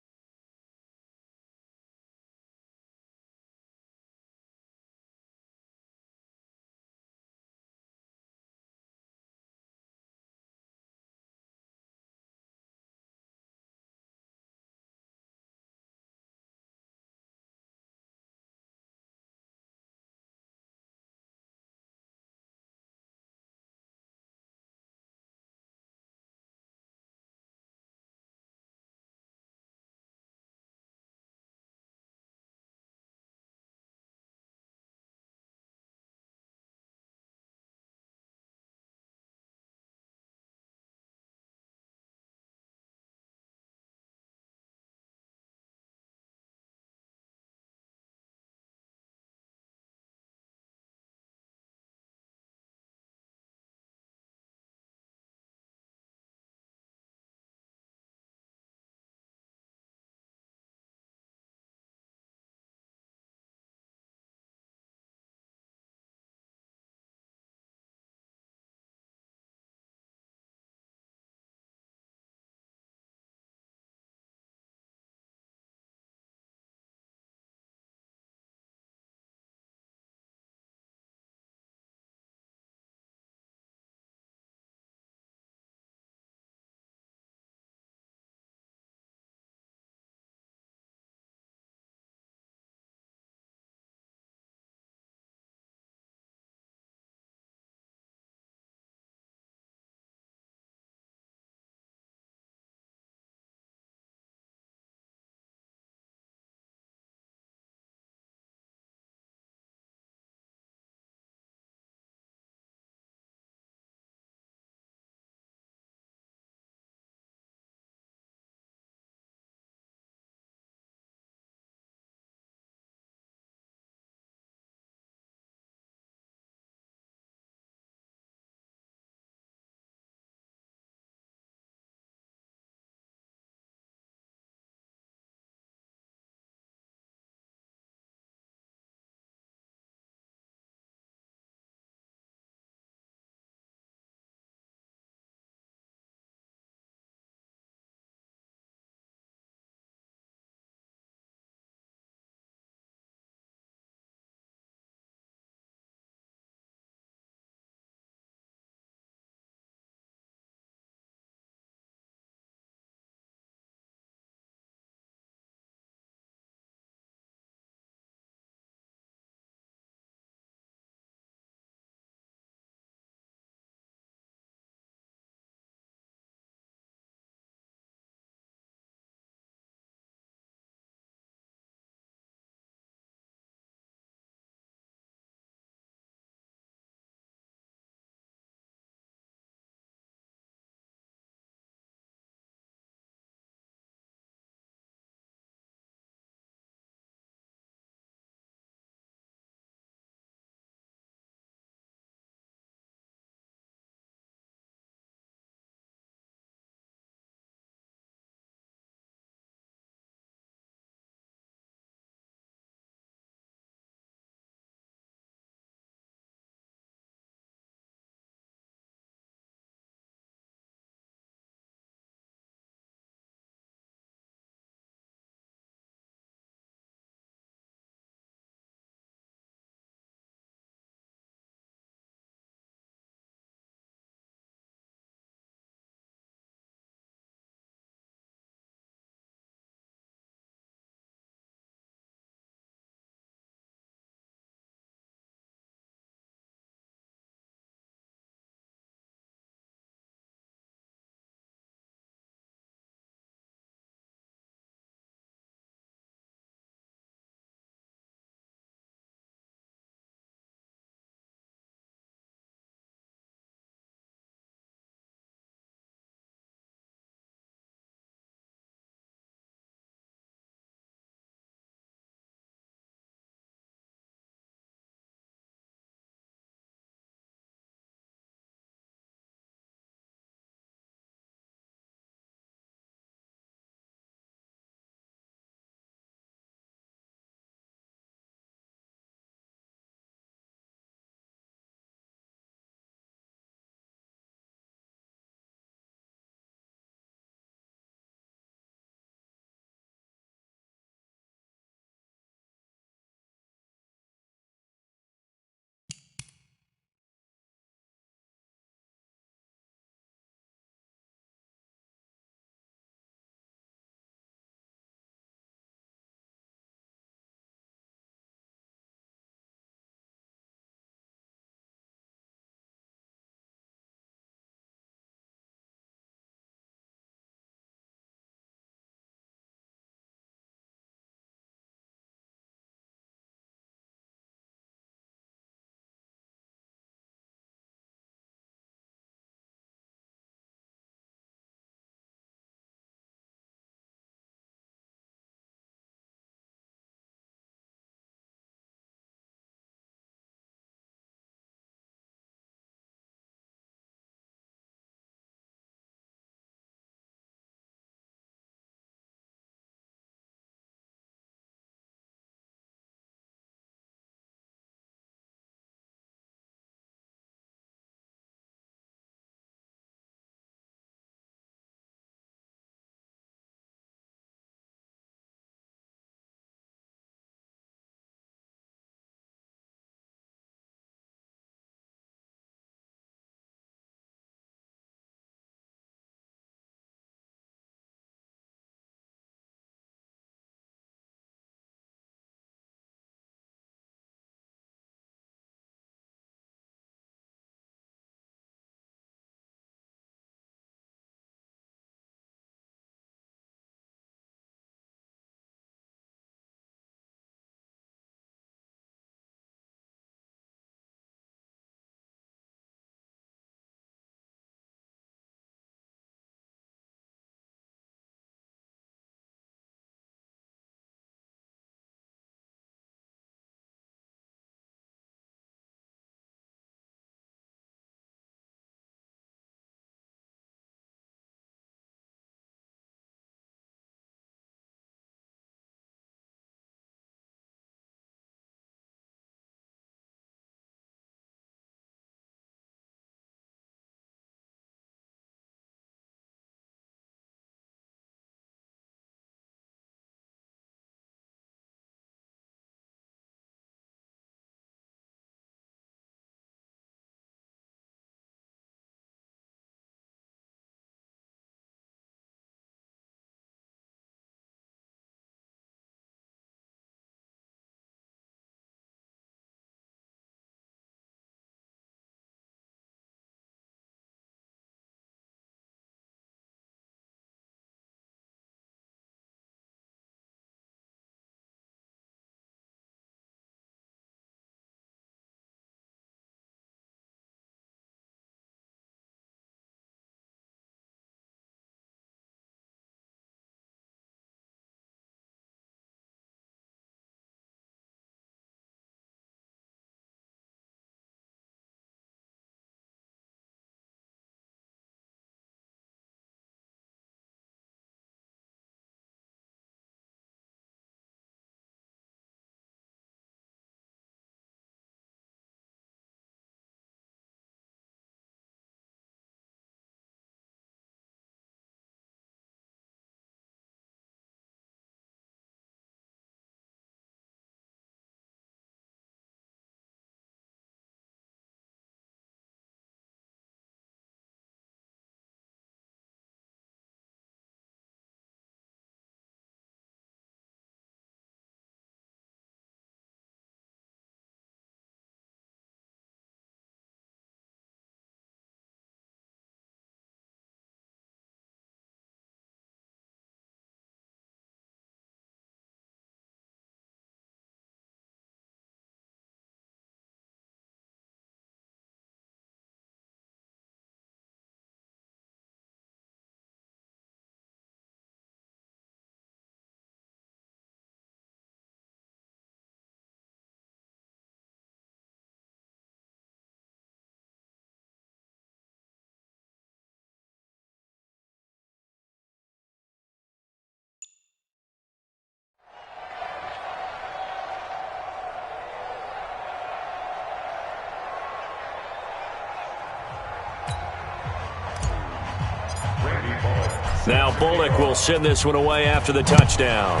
Now Bullock will send this one away after the touchdown.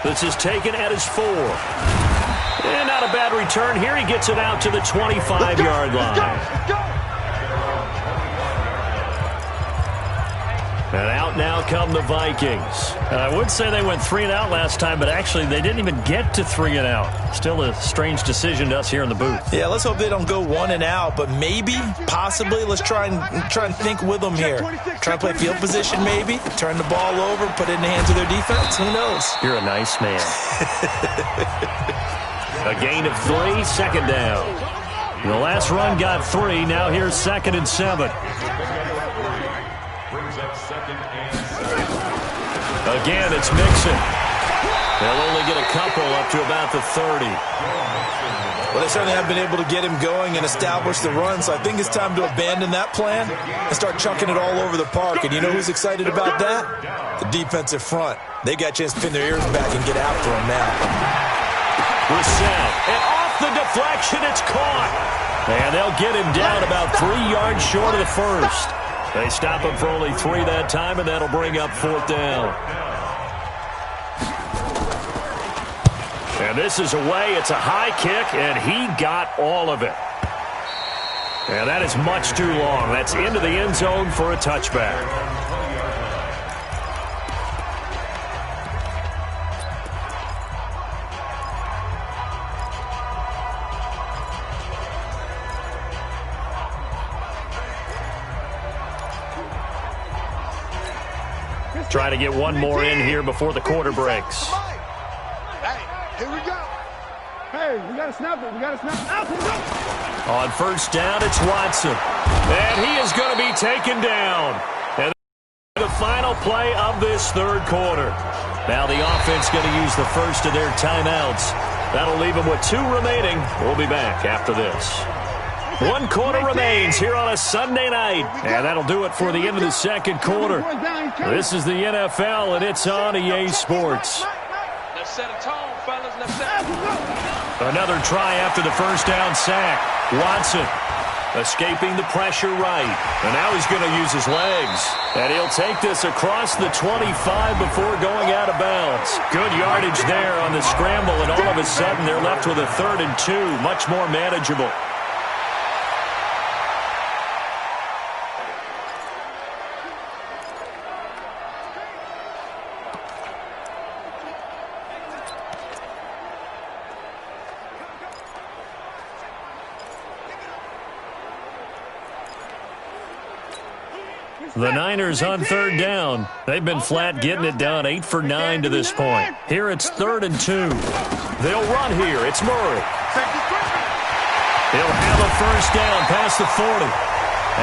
This is taken at his 4. And not a bad return here. He gets it out to the 25-yard line. Let's go. And out now come the Vikings. I would say they went 3 and out last time, but actually they didn't even get to 3 and out. Still a strange decision to us here in the booth. Yeah, let's hope they don't go 1 and out, but maybe, possibly, let's try and think with them here. Try and play field position maybe, turn the ball over, put it in the hands of their defense. Who knows? You're a nice man. A gain of 3, second down. The last run got 3. Now here's 2nd and 7. Again, it's Mixon. They'll only get a couple up to about the 30. Well, they certainly have been able to get him going and establish the run, so I think it's time to abandon that plan and start chunking it all over the park. And you know who's excited about that? The defensive front. They got a chance to pin their ears back and get after him now. Brissett, and off the deflection, it's caught. And they'll get him down about 3 yards short of the first. They stop him for only 3 that time, and that'll bring up 4th down. And this is away. It's a high kick, and he got all of it. And that is much too long. That's into the end zone for a touchback. Try to get one more in here before the quarter breaks. Hey, here we go. Hey, we got to snap it. We got to snap it. Out, let's go. On first down, it's Watson. And he is going to be taken down. And the final play of this third quarter. Now the offense going to use the first of their timeouts. That'll leave them with 2 remaining. We'll be back after this. 1 quarter remains here on a Sunday night. And that'll do it for the end of the second quarter. This is the NFL, and it's on EA Sports. Let's set a tone, fellas. Let's set a tone. Another try after the first down sack. Watson escaping the pressure right. And now he's going to use his legs. And he'll take this across the 25 before going out of bounds. Good yardage there on the scramble, and all of a sudden they're left with a 3rd and 2. Much more manageable. The Niners on 3rd down. They've been flat getting it done, 8 for 9 to this point. Here it's 3rd and 2. They'll run here. It's Murray. He'll have a first down past the 40.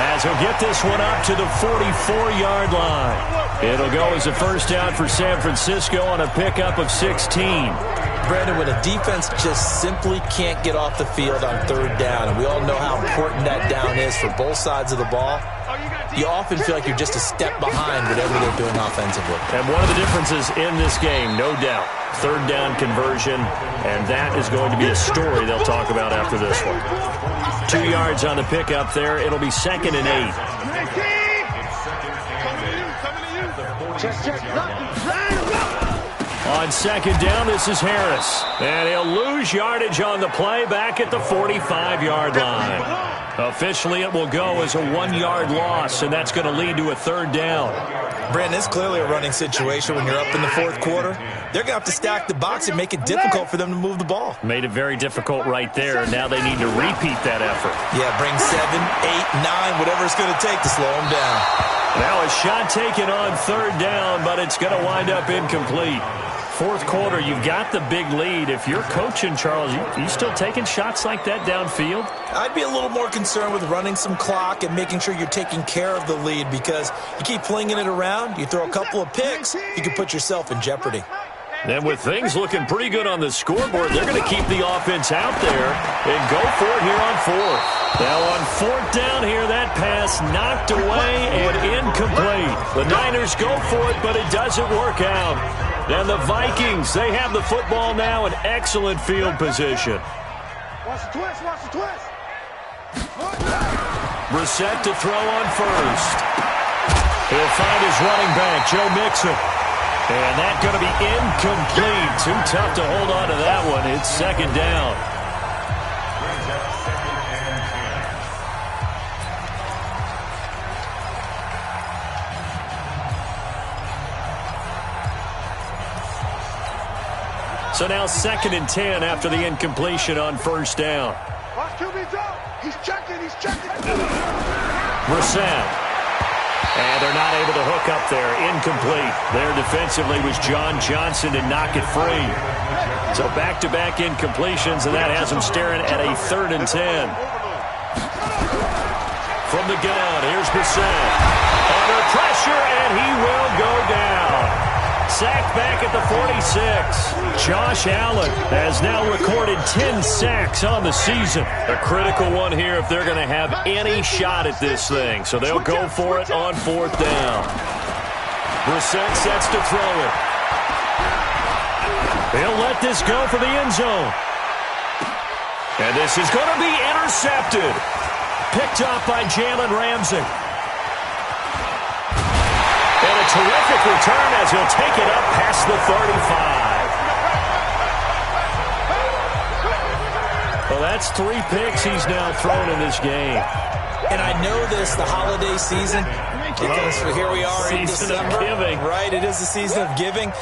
As he'll get this one up to the 44-yard line. It'll go as a first down for San Francisco on a pickup of 16. Brandon, when a defense just simply can't get off the field on 3rd down, and we all know how important that down is for both sides of the ball, you often feel like you're just a step behind whatever they're doing offensively. And one of the differences in this game, no doubt, 3rd down conversion, and that is going to be a story they'll talk about after this one. 2 yards on the pickup there. It'll be 2nd and 8. On 2nd down, this is Harris. And he'll lose yardage on the play back at the 45-yard line. Officially, it will go as a 1-yard loss, and that's going to lead to a 3rd down. Brandon, it's clearly a running situation when you're up in the 4th quarter. They're going to have to stack the box and make it difficult for them to move the ball. Made it very difficult right there. Now they need to repeat that effort. Yeah, bring 7, 8, 9, whatever it's going to take to slow them down. Now a shot taken on 3rd down, but it's going to wind up incomplete. 4th quarter, you've got the big lead. If you're coaching, Charles, you still taking shots like that downfield? I'd be a little more concerned with running some clock and making sure you're taking care of the lead, because you keep flinging it around, you throw a couple of picks, you can put yourself in jeopardy. And with things looking pretty good on the scoreboard, they're going to keep the offense out there and go for it here on 4th. Now on 4th down here, that pass knocked away and incomplete. The Niners go for it, but it doesn't work out. And the Vikings, they have the football now in excellent field position. Watch the twist, watch the twist. Brissett to throw on first. He'll find his running back, Joe Mixon. And that's going to be incomplete. Too tough to hold on to that one. It's second down. So now 2nd and 10 after the incompletion on first down. Watch QB drop. He's checking. Brissett. And they're not able to hook up there. Incomplete. There defensively was John Johnson to knock it free. So back-to-back incompletions, and that has them staring at a 3rd and 10. From the gun, here's Brissett. Under pressure, and he will go down. Sacked back at the 46. Josh Allen has now recorded 10 sacks on the season. A critical one here if they're going to have any shot at this thing. So they'll go for it on 4th down. Brissett sets to throw it. He'll let this go for the end zone. And this is going to be intercepted. Picked off by Jalen Ramsey. And a terrific return as he'll take it up past the 35. Well, that's 3 picks he's now thrown in this game. And I know this, the holiday season, because here we are in December. Season of giving. Right, it is the season of giving.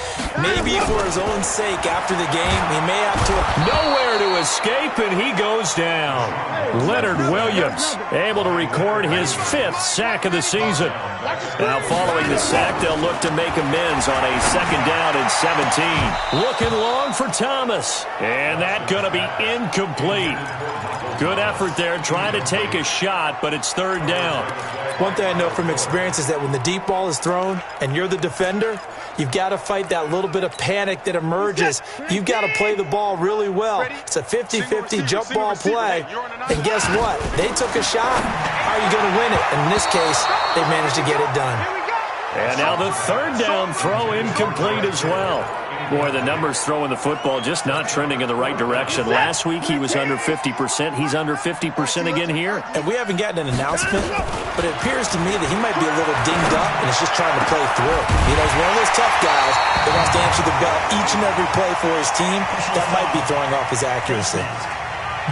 Maybe for his own sake after the game, he may have to... Nowhere to escape, and he goes down. Leonard Williams able to record his 5th sack of the season. Now following the sack, they'll look to make amends on a 2nd down and 17. Looking long for Thomas, and that's going to be incomplete. Good effort there, trying to take a shot, but it's 3rd down. One thing I know from experience is that when the deep ball is thrown and you're the defender, you've got to fight that little bit of panic that emerges. You've got to play the ball really well. It's a 50-50 jump ball play. And guess what? They took a shot. How are you going to win it? And in this case, they managed to get it done. And now the 3rd down throw incomplete as well. Boy, the numbers throwing the football just not trending in the right direction. Last week he was under 50%. He's under 50% again here. And we haven't gotten an announcement, but it appears to me that he might be a little dinged up and is just trying to play through. You know, he's one of those tough guys that wants to answer the bell each and every play for his team. That might be throwing off his accuracy.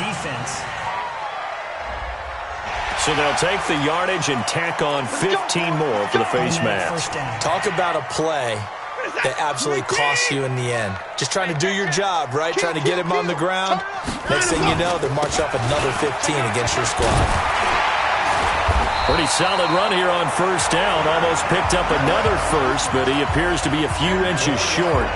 Defense. So they'll take the yardage and tack on 15 more for the face mask. Talk about a play that absolutely costs you in the end. Just trying to do your job, right? Trying to get him on the ground. Next thing you know, they're marching up another 15 against your squad. Pretty solid run here on first down. Almost picked up another first, but he appears to be a few inches short.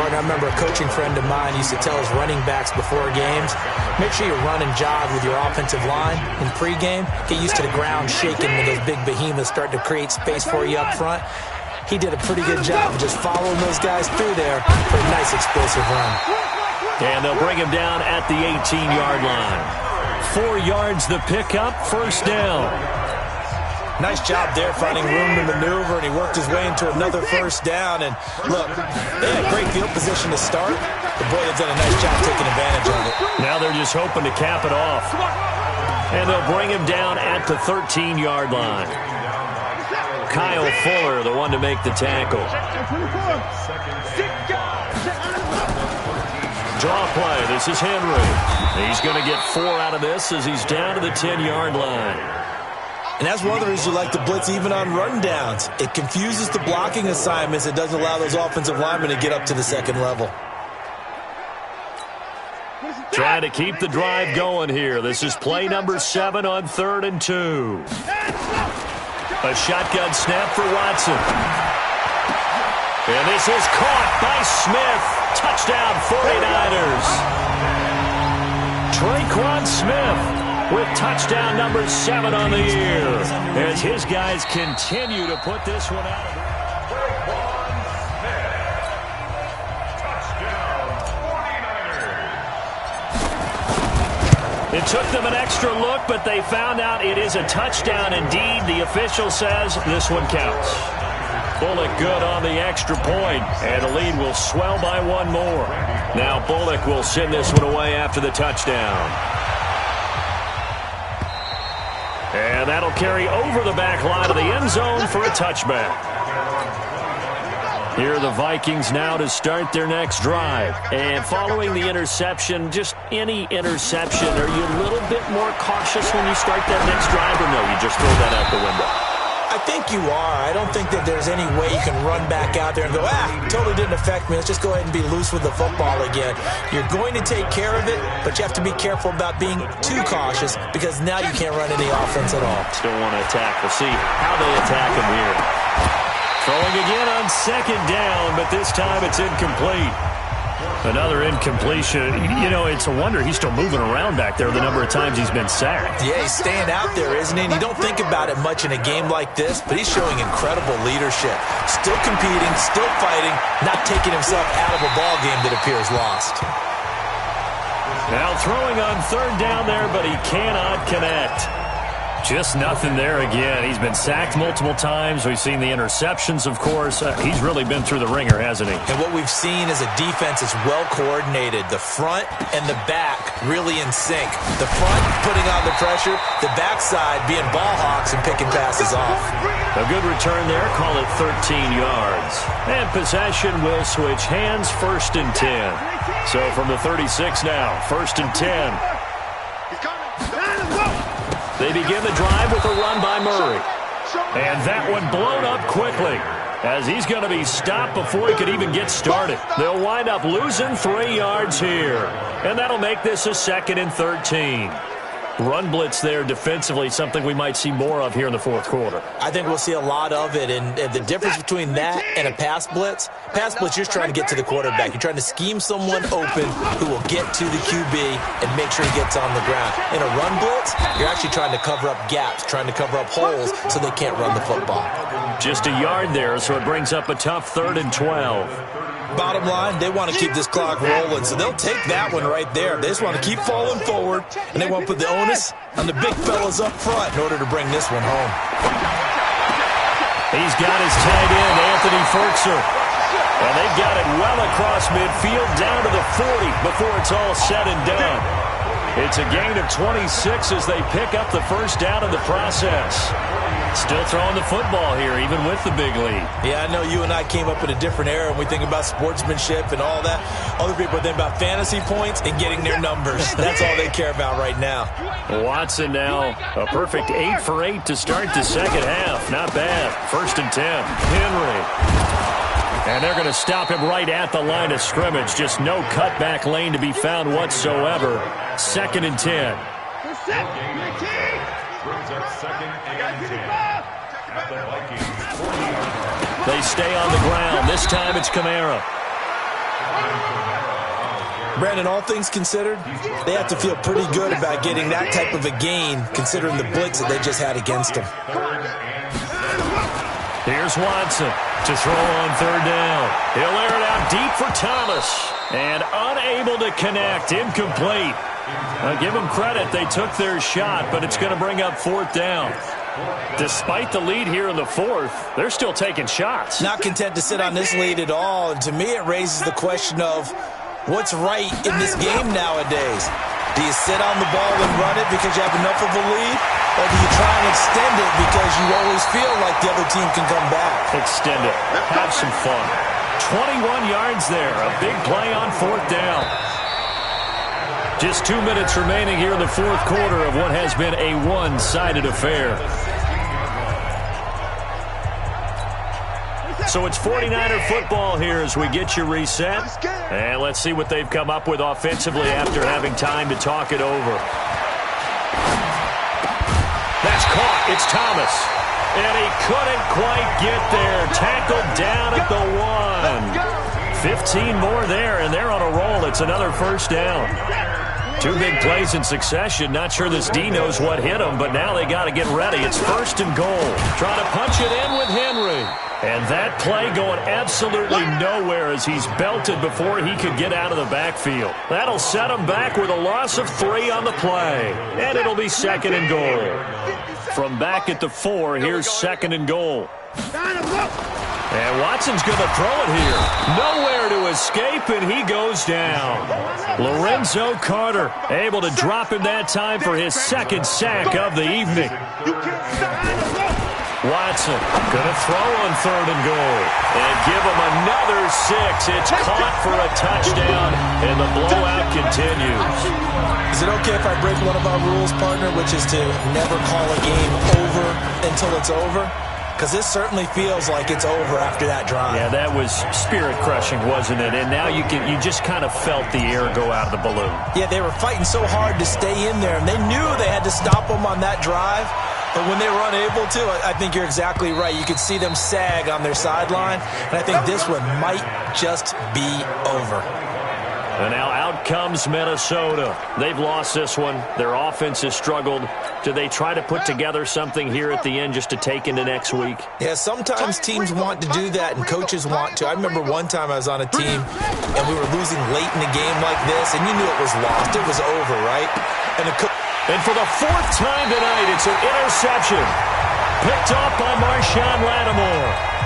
Partner, I remember a coaching friend of mine used to tell his running backs before games, make sure you run and jog with your offensive line in pregame. Get used to the ground shaking when those big behemoths start to create space for you up front. He did a pretty good job of just following those guys through there for a nice explosive run. And they'll bring him down at the 18-yard line. 4 yards the pickup, first down. Nice job there finding room to maneuver, and he worked his way into another first down. And look, they had great field position to start, but boy, they've done a nice job taking advantage of it. Now they're just hoping to cap it off. And they'll bring him down at the 13-yard line. Kyle Fuller, the one to make the tackle. Draw play. This is Henry. He's going to get 4 out of this as he's down to the 10-yard line. And that's one of the reasons you like to blitz even on run downs. It confuses the blocking assignments. It doesn't allow those offensive linemen to get up to the second level. Trying to keep the drive going here. This is play number 7 on 3rd and 2. A shotgun snap for Watson. And this is caught by Smith. Touchdown 49ers. Traquan Smith with touchdown number 7 on the year. As his guys continue to put this one out. Traquan Smith. Touchdown 49ers. It took them an extra look, but they found out it is a touchdown indeed. The official says this one counts. Bullock good on the extra point, and the lead will swell by 1 more. Now Bullock will send this one away after the touchdown. And that'll carry over the back line of the end zone for a touchback. Here are the Vikings now to start their next drive. And following the interception, just any interception, are you a little bit more cautious when you start that next drive, or no, you just throw that out the window? I think you are. I don't think that there's any way you can run back out there and go, totally didn't affect me. Let's just go ahead and be loose with the football again. You're going to take care of it, but you have to be careful about being too cautious because now you can't run any offense at all. Still want to attack. We'll see how they attack him here. Throwing again on second down, but this time it's incomplete. Another incompletion. You know, it's a wonder he's still moving around back there the number of times he's been sacked. Yeah, he's staying out there, isn't he? And you don't think about it much in a game like this, but he's showing incredible leadership. Still competing, still fighting, not taking himself out of a ball game that appears lost. Now throwing on third down there, but he cannot connect. Just nothing there again. He's been sacked multiple times. We've seen the interceptions, of course. He's really been through the ringer, hasn't he? And what we've seen is a defense that's well coordinated. The front and the back really in sync. The front putting on the pressure, the backside being ball hawks and picking passes off. A good return there. Call it 13 yards. And possession will switch hands, 1st and 10. So from the 36 now, 1st and 10. They begin the drive with a run by Murray. And that one blown up quickly as he's going to be stopped before he could even get started. They'll wind up losing 3 yards here. And that'll make this a 2nd and 13. Run blitz there defensively, something we might see more of here in the fourth quarter. I think we'll see a lot of it, and the difference between that and a pass blitz, you're just trying to get to the quarterback. You're trying to scheme someone open who will get to the QB and make sure he gets on the ground. In a run blitz, you're actually trying to cover up gaps, trying to cover up holes so they can't run the football. Just a yard there, so it brings up a tough 3rd and 12. Bottom line, they want to keep this clock rolling, so they'll take that one right there. They just want to keep falling forward, and they want to put the onus on the big fellas up front in order to bring this one home. He's got his tight end, Anthony Firkser. And they've got it well across midfield, down to the 40 before it's all said and done. It's a gain of 26 as they pick up the first down in the process. Still throwing the football here, even with the big lead. Yeah, I know you and I came up in a different era when we think about sportsmanship and all that. Other people think about fantasy points and getting their numbers. That's all they care about right now. Watson now, a perfect 8 for 8 to start the second half. Not bad. 1st and 10. Henry. And they're going to stop him right at the line of scrimmage. Just no cutback lane to be found whatsoever. 2nd and 10. They stay on the ground. This time it's Kamara. Brandon, all things considered, they have to feel pretty good about getting that type of a gain considering the blitz that they just had against them. Here's Watson to throw on 3rd down. He'll air it out deep for Thomas. And unable to connect. Incomplete. Give them credit. They took their shot, but it's going to bring up 4th down. Despite the lead here in the 4th, they're still taking shots. Not content to sit on this lead at all. And to me, it raises the question of what's right in this game nowadays. Do you sit on the ball and run it because you have enough of a lead? Or do you try and extend it because you always feel like the other team can come back? Extend it. Have some fun. 21 yards there. A big play on 4th down. Just 2 minutes remaining here in the fourth quarter of what has been a one-sided affair. So it's 49er football here as we get you reset. And let's see what they've come up with offensively after having time to talk it over. That's caught. It's Thomas. And he couldn't quite get there. Tackled down at the 1. 15 more there, and they're on a roll. It's another first down. 2 big plays in succession. Not sure this D knows what hit him, but now they got to get ready. It's 1st and goal. Trying to punch it in with Henry. And that play going absolutely nowhere as he's belted before he could get out of the backfield. That'll set him back with a loss of 3 on the play. And it'll be 2nd and goal. From back at the 4, here's 2nd and goal. And Watson's going to throw it here. Nowhere to escape, and he goes down. Lorenzo Carter able to drop him that time for his second sack of the evening. Watson going to throw on 3rd and goal. And give him another 6. It's caught for a touchdown, and the blowout continues. Is it okay if I break one of our rules, partner, which is to never call a game over until it's over? Because this certainly feels like it's over after that drive. Yeah, that was spirit-crushing, wasn't it? And now you just kind of felt the air go out of the balloon. Yeah, they were fighting so hard to stay in there, and they knew they had to stop them on that drive. But when they were unable to, I think you're exactly right. You could see them sag on their sideline, and I think this one might just be over. And now out comes Minnesota. They've lost this one. Their offense has struggled. Do they try to put together something here at the end just to take into next week? Yeah, sometimes teams want to do that and coaches want to. I remember one time I was on a team and we were losing late in a game like this, and you knew it was lost. It was over, right? And for the 4th time tonight, it's an interception. Picked off by Marshawn Lattimore.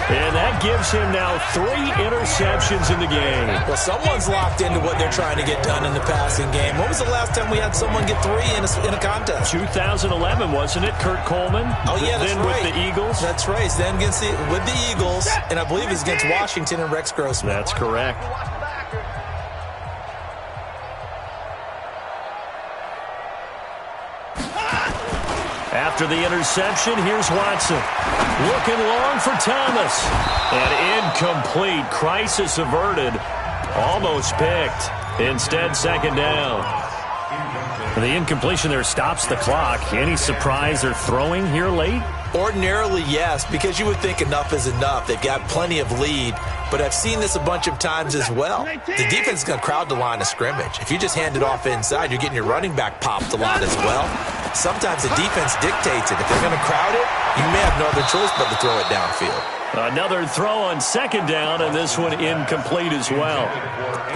And that gives him now 3 interceptions in the game. Well, someone's locked into what they're trying to get done in the passing game. When was the last time we had someone get 3 in a contest? 2011, wasn't it? Kurt Coleman? Oh, yeah, that's then right. With the Eagles? That's right. Then with the Eagles, and I believe it's against Washington and Rex Grossman. That's correct. After the interception, here's Watson. Looking long for Thomas. And incomplete. Crisis averted. Almost picked. Instead, 2nd down. The incompletion there stops the clock. Any surprise they're throwing here late? Ordinarily, yes, because you would think enough is enough. They've got plenty of lead, but I've seen this a bunch of times as well. The defense is going to crowd the line of scrimmage. If you just hand it off inside, you're getting your running back popped a lot as well. Sometimes the defense dictates it. If they're going to crowd it, you may have no other choice but to throw it downfield. Another throw on 2nd down, and this one incomplete as well.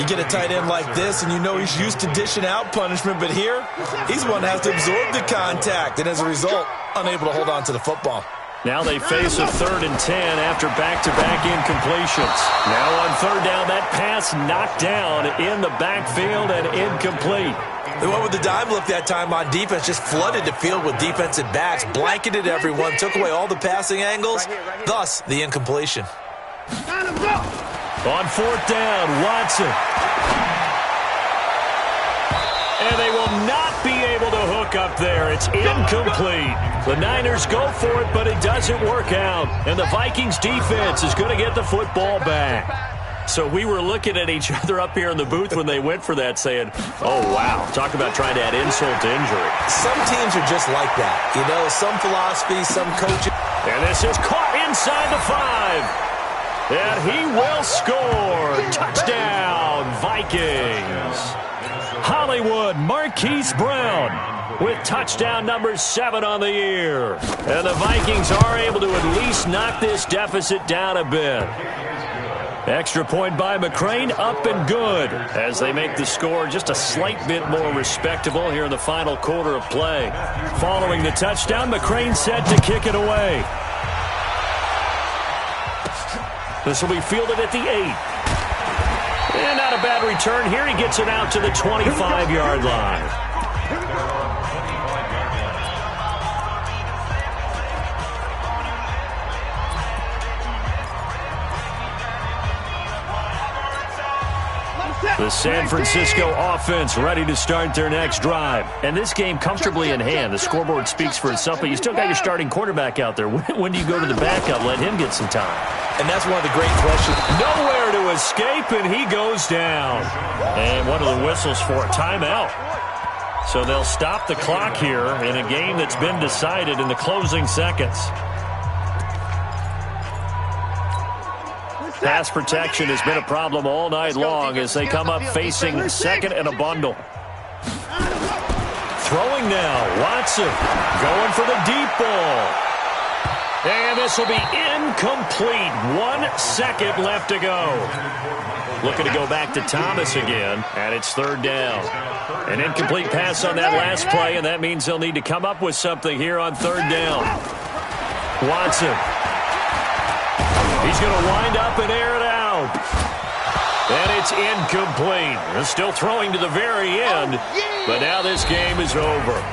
You get a tight end like this, and you know he's used to dishing out punishment, but here, he's one that has to absorb the contact, and as a result, unable to hold on to the football. Now they face a 3rd and 10 after back-to-back incompletions. Now on 3rd down, that pass knocked down in the backfield and incomplete. They went with the dime look that time on defense, just flooded the field with defensive backs, blanketed everyone, took away all the passing angles, thus the incompletion. On 4th down, Watson. And they will not be able to hook up there. It's incomplete. The Niners go for it, but it doesn't work out. And the Vikings defense is going to get the football back. So we were looking at each other up here in the booth when they went for that saying, oh, wow, talk about trying to add insult to injury. Some teams are just like that. You know, some philosophy, some coaching. And this is caught inside the 5. And he will score. Touchdown, Vikings. Hollywood Marquise Brown with touchdown number 7 on the year. And the Vikings are able to at least knock this deficit down a bit. Extra point by McCrane, up and good as they make the score just a slight bit more respectable here in the final quarter of play. Following the touchdown, McCrane set to kick it away. This will be fielded at the 8. And not a bad return here. He gets it out to the 25-yard line. The San Francisco offense ready to start their next drive. And this game comfortably in hand. The scoreboard speaks for itself, but you still got your starting quarterback out there. When do you go to the backup? Let him get some time. And that's one of the great questions. Nowhere to escape, and he goes down. And one of the whistles for a timeout. So they'll stop the clock here in a game that's been decided in the closing seconds. Pass protection has been a problem all night long as they come up facing 2nd and a bundle. Throwing now, Watson going for the deep ball. And this will be incomplete. 1 second left to go. Looking to go back to Thomas again, and it's 3rd down. An incomplete pass on that last play, and that means they'll need to come up with something here on 3rd down. Watson He's going to wind up and air it out. And it's incomplete. They're still throwing to the very end, but now this game is over.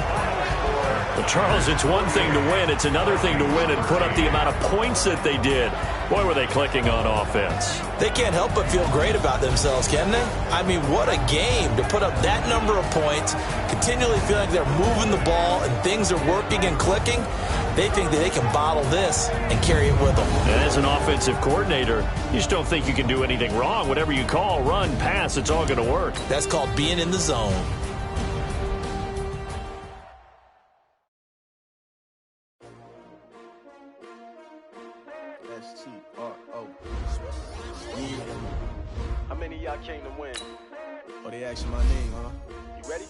But, Charles, it's one thing to win. It's another thing to win and put up the amount of points that they did. Boy, were they clicking on offense. They can't help but feel great about themselves, can they? I mean, what a game to put up that number of points, continually feel like they're moving the ball and things are working and clicking. They think that they can bottle this and carry it with them. And as an offensive coordinator, you just don't think you can do anything wrong. Whatever you call, run, pass, it's all going to work. That's called being in the zone. S-T-R-O. Yeah. How many of y'all came to win? Oh, they asking my name, huh? You ready?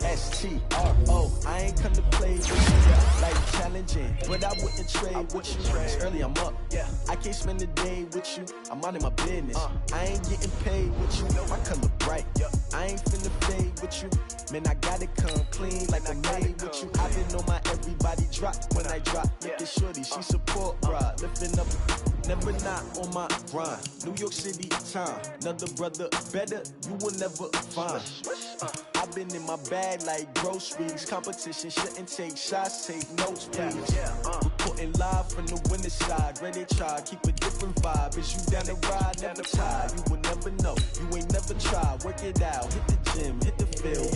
S-T-R-O. I ain't come to play with you like challenging, but I wouldn't trade with you. It's early, I'm up. Yeah. I can't spend the day with you. I'm out of my business. I ain't getting paid with you. My color bright. I ain't finna fade with you. Man, I gotta come clean like I made with you. I didn't know my everybody drop when I drop. Look at shorty, she support ride. Lifting up, never not on my grind. New York City time, another brother better, you will never find. I've been in my bag like groceries. Competition shouldn't take shots, take notes, please. Reporting live from the winter side. Ready to try, keep a different vibe. Is you down the ride, never tired. You will never know, you ain't never tried. Work it out, hit the gym, hit the field.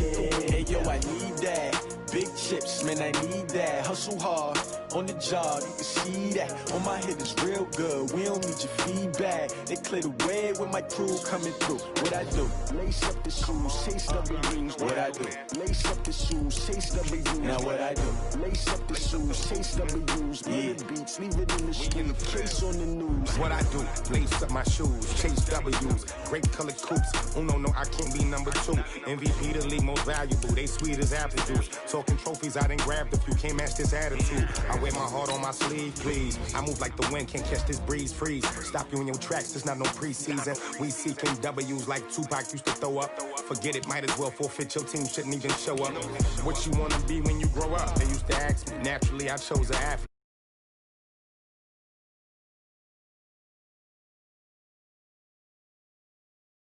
Hey yo, I need that. Big chips, man, I need that. Hustle hard, on the job, you can see that. On my head is real good, we don't need your feedback. They clear the way with my crew coming through. What I do? Lace up the shoes, chase W's. What I do? Lace up the shoes, chase W's. Now what I do? Lace up the shoes, chase W's. Bring the beats, leave it in the street, case on the news. What I do? Lace up my shoes, chase W's. Great colored coops. Oh no, I can't be number 2. MVP the league most valuable. They sweet as apple juice. Talking trophies, I done grabbed a few. Can't match this attitude. I wear my heart on my sleeve, please. I move like the wind, can't catch this breeze. Freeze. Stop you in your tracks. There's not no preseason. We seeking W's like Tupac used to throw up. Forget it, might as well forfeit. Your team shouldn't even show up. What you wanna be when you grow up? They used to ask me. Naturally, I chose an athlete.